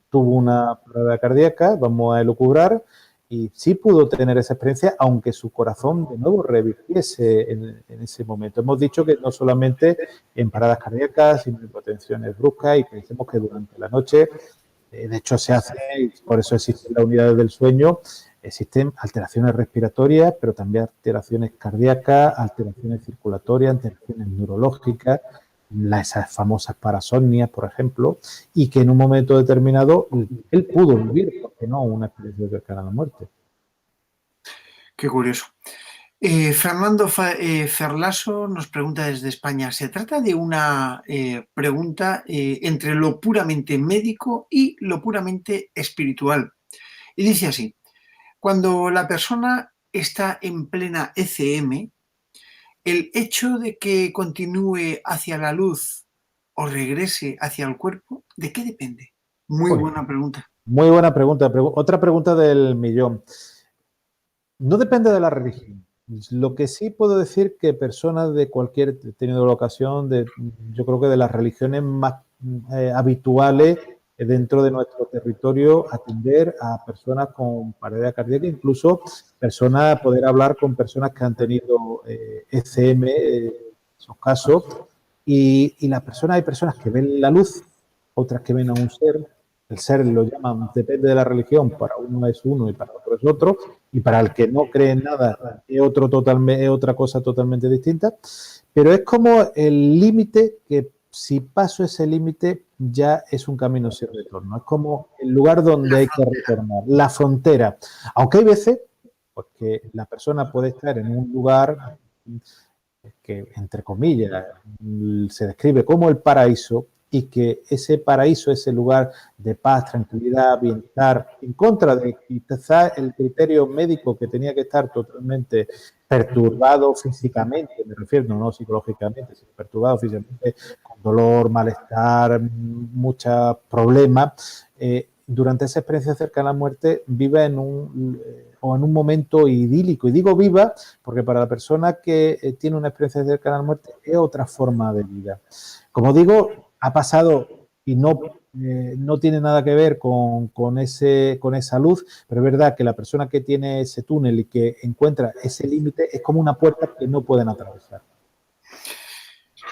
tuvo una parada cardíaca? Vamos a elucubrar, y sí pudo tener esa experiencia, aunque su corazón de nuevo revirtiese en ese momento. Hemos dicho que no solamente en paradas cardíacas, sino en hipotensiones bruscas, y pensemos que durante la noche, de hecho se hace, y por eso existen las unidades del sueño, existen alteraciones respiratorias, pero también alteraciones cardíacas, alteraciones circulatorias, alteraciones neurológicas, esas famosas parasomnias, por ejemplo, y que en un momento determinado él pudo vivir, ¿por qué no?, una experiencia cercana a la muerte. qué curioso. Fernando Ferlaso nos pregunta desde España, ¿se trata de una pregunta entre lo puramente médico y lo puramente espiritual? Y dice así, cuando la persona está en plena ECM, el hecho de que continúe hacia la luz o regrese hacia el cuerpo, ¿de qué depende? Muy Uy, buena pregunta. muy buena pregunta. Otra pregunta del millón. No depende de la religión. Lo que sí puedo decir que personas de cualquier, he tenido la ocasión de, yo creo que de las religiones más habituales dentro de nuestro territorio, atender a personas con parada cardíaca, incluso personas, poder hablar con personas que han tenido ECM, esos casos, y las personas, hay personas que ven la luz, otras que ven a un ser. El ser lo llaman, depende de la religión, para uno es uno y para otro es otro, y para el que no cree en nada es, es otra cosa totalmente distinta, pero es como el límite que si paso ese límite ya es un camino sin retorno, es como el lugar donde hay que retornar, la frontera, aunque hay veces pues, que la persona puede estar en un lugar que, entre comillas, se describe como el paraíso, y que ese paraíso, ese lugar de paz, tranquilidad, bienestar, en contra de quizás el criterio médico que tenía que estar totalmente perturbado físicamente, me refiero, no psicológicamente, sino perturbado físicamente, con dolor, malestar, muchos problemas, durante esa experiencia cercana a la muerte vive o en un momento idílico. Y digo viva porque para la persona que tiene una experiencia cercana a la muerte es otra forma de vida. Como digo, ha pasado y no tiene nada que ver con esa luz, pero es verdad que la persona que tiene ese túnel y que encuentra ese límite es como una puerta que no pueden atravesar.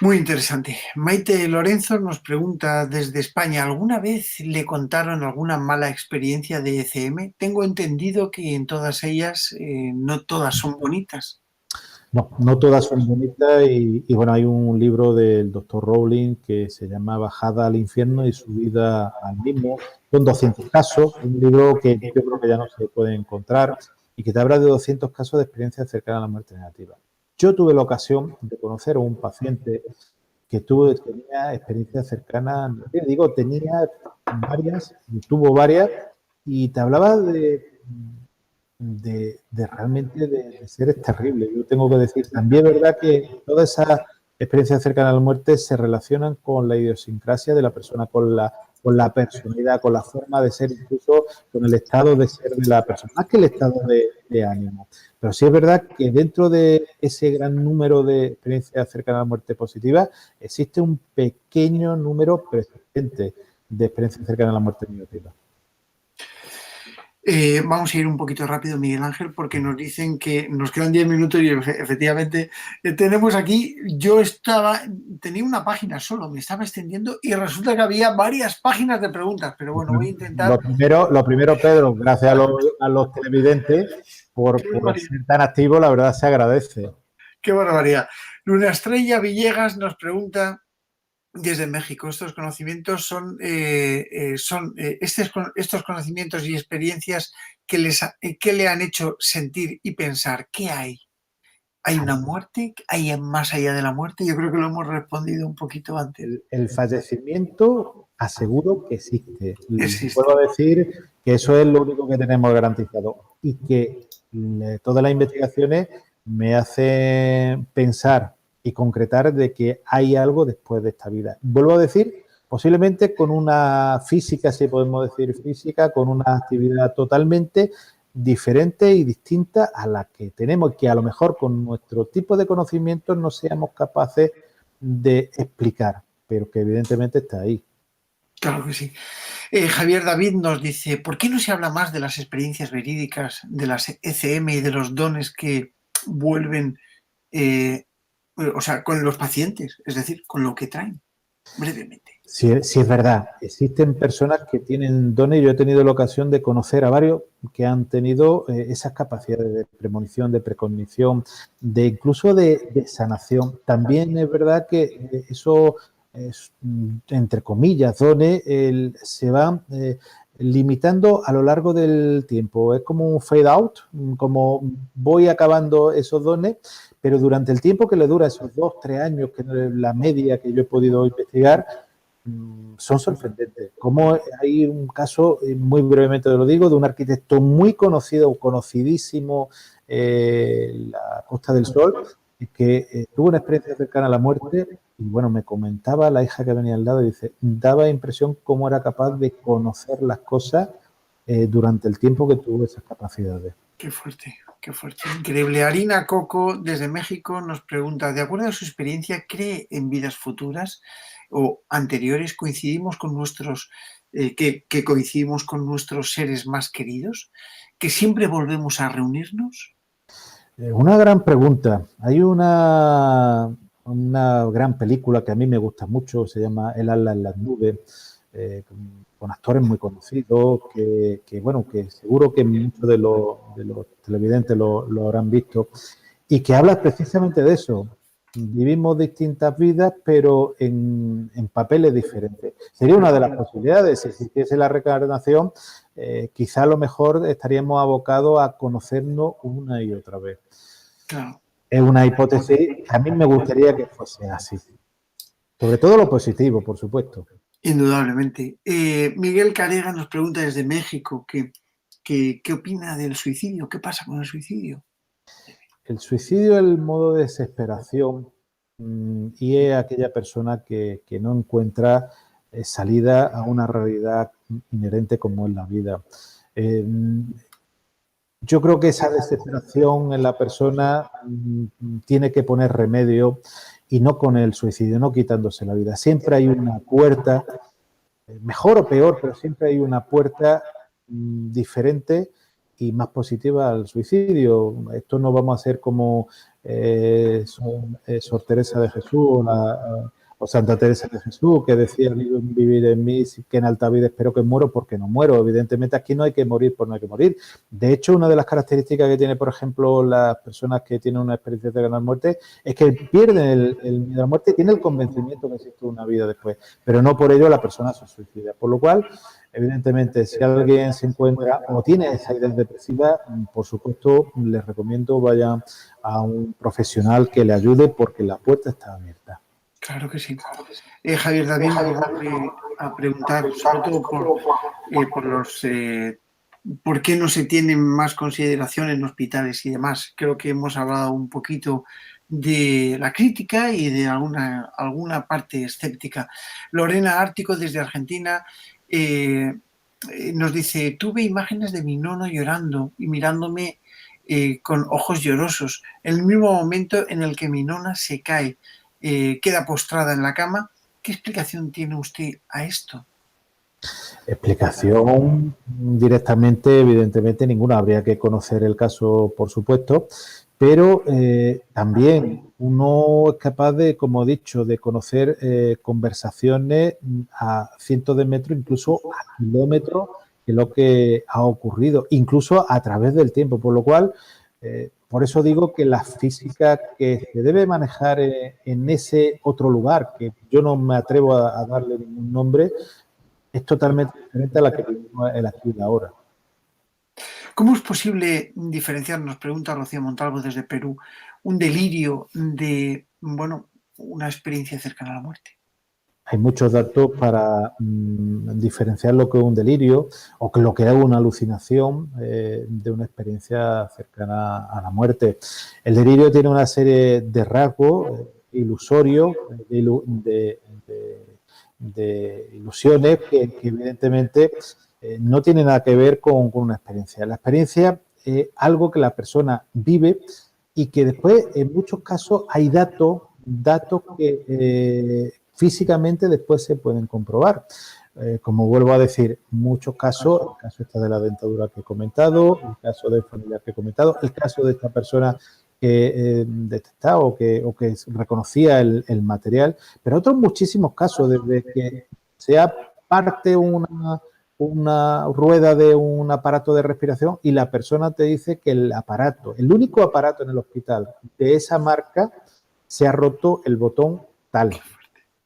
Muy interesante. Maite Lorenzo nos pregunta desde España, ¿alguna vez le contaron alguna mala experiencia de ECM? Tengo entendido que en todas ellas no todas son bonitas. No, no todas son bonitas y bueno, hay un libro del doctor Rowling que se llama Bajada al infierno y subida al mismo, con 200 casos, un libro que yo creo que ya no se puede encontrar y que te habla de 200 casos de experiencias cercanas a la muerte negativa. Yo tuve la ocasión de conocer a un paciente que tenía experiencias cercanas, digo, tenía varias, tuvo varias, y te hablaba de realmente de seres terribles. Yo tengo que decir, también es verdad que todas esas experiencias cercanas a la muerte se relacionan con la idiosincrasia de la persona, con la personalidad, con la forma de ser, incluso con el estado de ser de la persona, más que el estado de ánimo. Pero sí es verdad que dentro de ese gran número de experiencias cercanas a la muerte positivas, existe un pequeño número persistente de experiencias cercanas a la muerte negativa. Vamos a ir un poquito rápido, Miguel Ángel, porque nos dicen que nos quedan 10 minutos y efectivamente tenemos aquí, tenía una página solo, me estaba extendiendo y resulta que había varias páginas de preguntas, pero bueno, voy a intentar. Lo primero, Pedro, gracias a los televidentes Qué por barbaridad. ser tan activos, la verdad se agradece. Qué barbaridad. Luna Estrella Villegas nos pregunta desde México, estos conocimientos estos conocimientos y experiencias que le han hecho sentir y pensar, ¿qué hay? ¿Hay una muerte? ¿Hay más allá de la muerte? Yo creo que lo hemos respondido un poquito antes. El fallecimiento aseguro que existe. Existe. Vuelvo a decir que eso es lo único que tenemos garantizado y que todas las investigaciones me hacen pensar y concretar de que hay algo después de esta vida. Vuelvo a decir, posiblemente con una física, si podemos decir física, con una actividad totalmente diferente y distinta a la que tenemos, que a lo mejor con nuestro tipo de conocimientos no seamos capaces de explicar, pero que evidentemente está ahí. Claro que sí. Javier David nos dice, ¿por qué no se habla más de las experiencias verídicas, de las ECM y de los dones que vuelven, o sea, con los pacientes, es decir, con lo que traen, brevemente? Sí, sí, es verdad. Existen personas que tienen dones. Yo he tenido la ocasión de conocer a varios que han tenido esas capacidades de premonición, de precognición, de incluso de sanación. También es verdad que eso, entre comillas, dones, se van limitando a lo largo del tiempo. Es como un fade out, como voy acabando esos dones, pero durante el tiempo que le dura, esos 2, 3 años, que es la media que yo he podido investigar, son sorprendentes. Como hay un caso, muy brevemente lo digo, de un arquitecto muy conocido, conocidísimo en la Costa del Sol, que tuvo una experiencia cercana a la muerte y, bueno, me comentaba la hija que venía al lado y dice, daba impresión cómo era capaz de conocer las cosas durante el tiempo que tuvo esas capacidades. Qué fuerte, increíble. Harina Coco, desde México, nos pregunta, de acuerdo a su experiencia, ¿cree en vidas futuras o anteriores? ¿Coincidimos con nuestros, que coincidimos con nuestros seres más queridos? ¿Que siempre volvemos a reunirnos? Una gran pregunta. Hay una gran película que a mí me gusta mucho, se llama El ala en las nubes, con actores muy conocidos, bueno, que seguro que muchos de los televidentes lo habrán visto, y que habla precisamente de eso. Vivimos distintas vidas, pero en papeles diferentes. Sería una de las posibilidades. Si existiese la reencarnación, quizá a lo mejor estaríamos abocados a conocernos una y otra vez. Claro. Es una hipótesis que a mí me gustaría que fuese así. Sobre todo lo positivo, por supuesto. Indudablemente. Miguel Carega nos pregunta desde México qué opina del suicidio, qué pasa con el suicidio. El suicidio es el modo de desesperación y es aquella persona que no encuentra salida a una realidad inherente como es la vida. Yo creo que esa desesperación en la persona tiene que poner remedio y no con el suicidio, no quitándose la vida. Siempre hay una puerta, mejor o peor, pero siempre hay una puerta diferente y más positiva al suicidio. Esto no vamos a ser como Sor Teresa de Jesús o Santa Teresa de Jesús, que decía vivir en mí, que en alta vida espero que muero porque no muero. Evidentemente aquí no hay que morir por no hay que morir. De hecho, una de las características que tiene, por ejemplo, las personas que tienen una experiencia de la muerte es que pierden el miedo a la muerte y tienen el convencimiento que existe una vida después, pero no por ello la persona se suicida. Por lo cual, evidentemente, si alguien se encuentra o tiene esa idea depresiva, por supuesto, les recomiendo vayan a un profesional que le ayude porque la puerta está abierta. Claro que sí. Javier David nos vuelve a preguntar, sobre todo por qué no se tienen más consideración en hospitales y demás. Creo que hemos hablado un poquito de la crítica y de alguna parte escéptica. Lorena Ártico, desde Argentina, nos dice, tuve imágenes de mi nono llorando y mirándome con ojos llorosos, en el mismo momento en el que mi nona se cae. Queda postrada en la cama. ¿Qué explicación tiene usted a esto? Explicación directamente, evidentemente, ninguna. Habría que conocer el caso, por supuesto, pero también uno es capaz de, como he dicho, de conocer conversaciones a cientos de metros, incluso a kilómetros, de lo que ha ocurrido, incluso a través del tiempo, por lo cual por eso digo que la física que se debe manejar en ese otro lugar, que yo no me atrevo a darle ningún nombre, es totalmente diferente a la que vivimos el aquí y ahora. ¿Cómo es posible diferenciar, nos pregunta Rocío Montalvo desde Perú, un delirio de, bueno, una experiencia cercana a la muerte? Hay muchos datos para diferenciar lo que es un delirio o que lo que es una alucinación de una experiencia cercana a la muerte. El delirio tiene una serie de rasgos ilusorios, de ilusiones que evidentemente no tienen nada que ver con una experiencia. La experiencia algo que la persona vive y que después, en muchos casos, hay datos que físicamente después se pueden comprobar. Como vuelvo a decir, muchos casos, el caso este de la dentadura que he comentado, el caso del familiar que he comentado, el caso de esta persona que detectaba o que reconocía el material, pero otros muchísimos casos, desde que sea parte una rueda de un aparato de respiración y la persona te dice que el único aparato en el hospital de esa marca se ha roto el botón tal.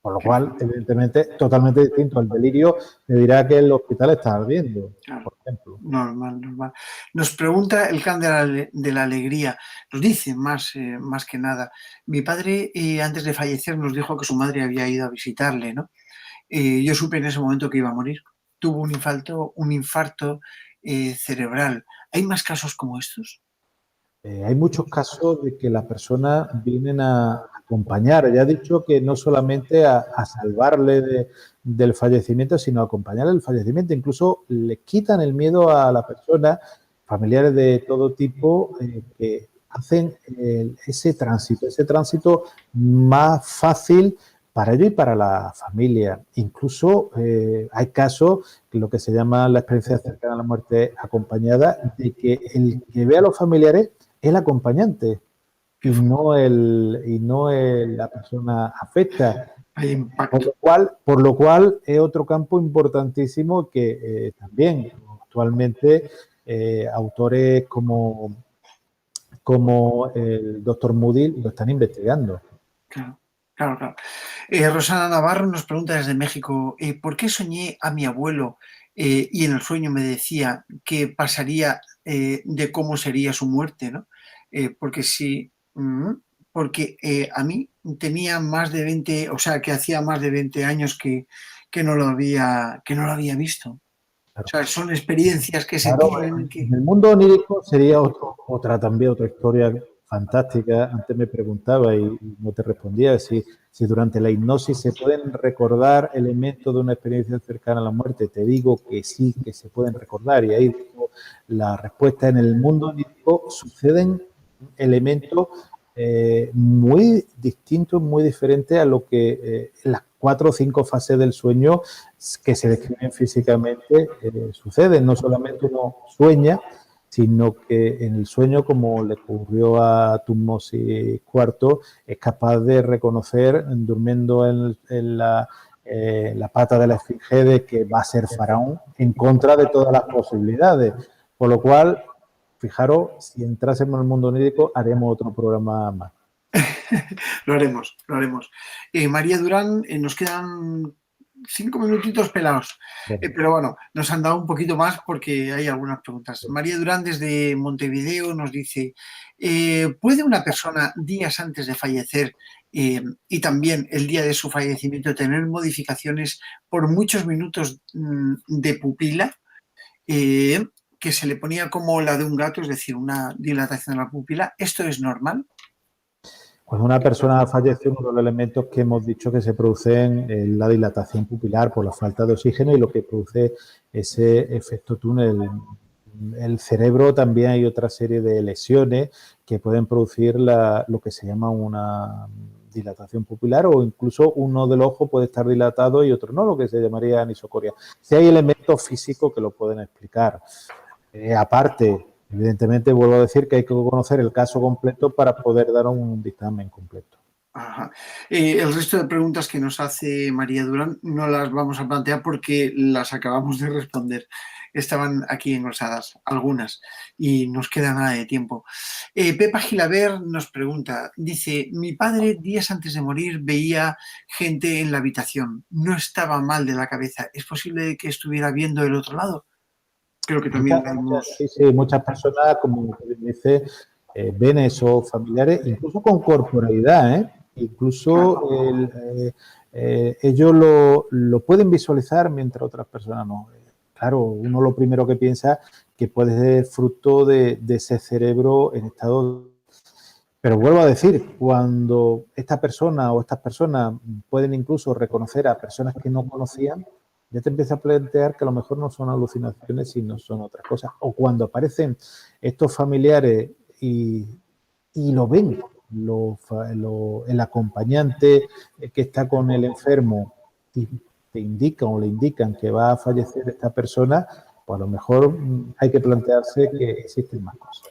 Por lo cual, evidentemente, totalmente distinto al delirio, te dirá que el hospital está ardiendo, Claro. por ejemplo. Normal, normal. Nos pregunta el can de la alegría, nos dice más que nada, mi padre antes de fallecer nos dijo que su madre había ido a visitarle, ¿no? Yo supe en ese momento que iba a morir. Tuvo un infarto cerebral. ¿Hay más casos como estos? Hay muchos casos de que las personas vienen a acompañar, ya he dicho que no solamente a salvarle del fallecimiento, sino a acompañarle el fallecimiento. Incluso le quitan el miedo a la persona, familiares de todo tipo, que hacen ese tránsito más fácil para ellos y para la familia. Incluso hay casos, lo que se llama la experiencia cercana a la muerte acompañada, de que el que ve a los familiares el acompañante la persona afecta. Hay impacto. Por lo cual es otro campo importantísimo que también actualmente autores como el doctor Moody lo están investigando. Claro, claro, claro. Rosana Navarro nos pregunta desde México, ¿por qué soñé a mi abuelo y en el sueño me decía que pasaría de cómo sería su muerte, ¿no? Porque sí, porque a mí tenía más de 20, o sea, que hacía más de 20 años que no lo había visto. O Claro. sea, son experiencias que se Claro, tienen que... en el mundo onírico sería otra historia fantástica. Antes me preguntaba y no te respondía si durante la hipnosis se pueden recordar elementos de una experiencia cercana a la muerte. Te digo que sí, que se pueden recordar. Y ahí digo, la respuesta en el mundo onírico suceden elementos muy distintos, muy diferentes a lo que las 4 o 5 fases del sueño que se describen físicamente suceden. No solamente uno sueña, sino que en el sueño, como le ocurrió a Tutmosis IV, es capaz de reconocer, durmiendo en la pata de la esfinge, de que va a ser faraón en contra de todas las posibilidades. Por lo cual, fijaros, si entrásemos en el mundo onírico, haremos otro programa más. Lo haremos, lo haremos. María Durán, nos quedan 5 minutitos pelados, pero bueno, nos han dado un poquito más porque hay algunas preguntas. María Durán desde Montevideo nos dice, ¿puede una persona días antes de fallecer y también el día de su fallecimiento tener modificaciones por muchos minutos de pupila? Que se le ponía como la de un gato, es decir, una dilatación de la pupila. ¿Esto es normal? Cuando una persona fallece, uno de los elementos que hemos dicho que se producen es la dilatación pupilar por la falta de oxígeno y lo que produce ese efecto túnel. El cerebro también hay otra serie de lesiones que pueden producir lo que se llama una dilatación pupilar o incluso uno del ojo puede estar dilatado y otro no, lo que se llamaría anisocoria. Si hay elementos físicos que lo pueden explicar. Aparte, evidentemente, vuelvo a decir que hay que conocer el caso completo para poder dar un dictamen completo. Ajá. El resto de preguntas que nos hace María Durán no las vamos a plantear porque las acabamos de responder. Estaban aquí engrosadas, algunas, y nos queda nada de tiempo. Pepa Gilaber nos pregunta, dice, mi padre días antes de morir veía gente en la habitación, no estaba mal de la cabeza, ¿es posible que estuviera viendo el otro lado? Creo que también lo hemos... Muchas personas, como dice, ven esos familiares, incluso con corporalidad, incluso ellos lo pueden visualizar mientras otras personas no. Claro, uno lo primero que piensa que puede ser fruto de ese cerebro en estado. Pero vuelvo a decir, cuando esta persona o estas personas pueden incluso reconocer a personas que no conocían, ya te empieza a plantear que a lo mejor no son alucinaciones, sino son otras cosas. O cuando aparecen estos familiares y lo ven, el acompañante que está con el enfermo y te indican o le indican que va a fallecer esta persona, pues a lo mejor hay que plantearse que existen más cosas.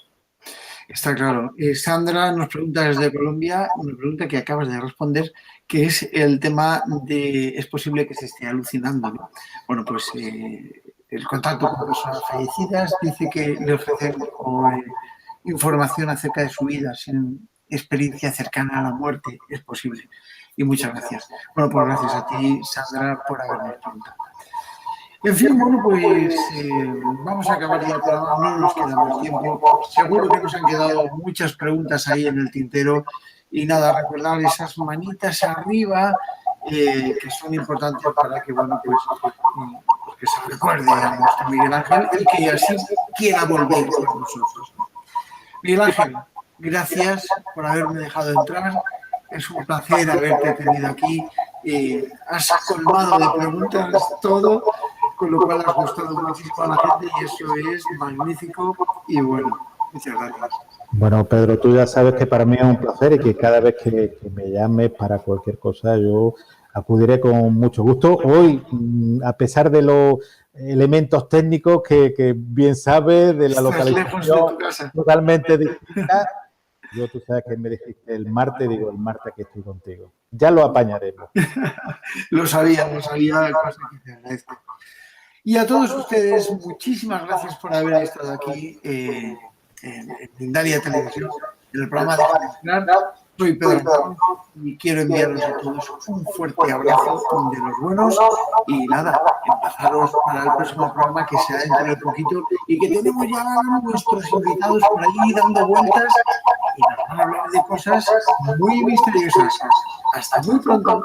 Está claro. Sandra nos pregunta desde Colombia, una pregunta que acabas de responder, que es el tema de, es posible que se esté alucinando, ¿no? Bueno, pues el contacto con personas fallecidas, dice que le ofrecen información acerca de su vida, sin experiencia cercana a la muerte, es posible. Y muchas gracias. Bueno, pues gracias a ti, Sandra, por habernos preguntado. En fin, bueno, pues vamos a acabar ya el programa, no nos queda más tiempo. Seguro que nos han quedado muchas preguntas ahí en el tintero. Y nada, recordar esas manitas arriba que son importantes para que, bueno, pues que se recuerde a nuestro Miguel Ángel y que así quiera volver con nosotros. Miguel Ángel, gracias por haberme dejado entrar. Es un placer haberte tenido aquí. Has colmado de preguntas todo, con lo cual has gustado muchísimo a la gente y eso es magnífico. Y bueno, muchas gracias. Bueno, Pedro, tú ya sabes que para mí es un placer y que cada vez que me llames para cualquier cosa yo acudiré con mucho gusto. Hoy, a pesar de los elementos técnicos que bien sabes, de la localización totalmente distinta, yo tú sabes que me dijiste el martes, digo el martes que estoy contigo. Ya lo apañaremos. Lo sabía, cosa que te agradezco. Y a todos ustedes, muchísimas gracias por haber estado aquí en Mindalia Televisión, en el programa de Hablar. Soy Pedro y quiero enviaros a todos un fuerte abrazo de los buenos y nada, empezaros para el próximo programa que será dentro de poquito y que tenemos ya nuestros invitados por allí dando vueltas y nos van a hablar de cosas muy misteriosas. Hasta muy pronto.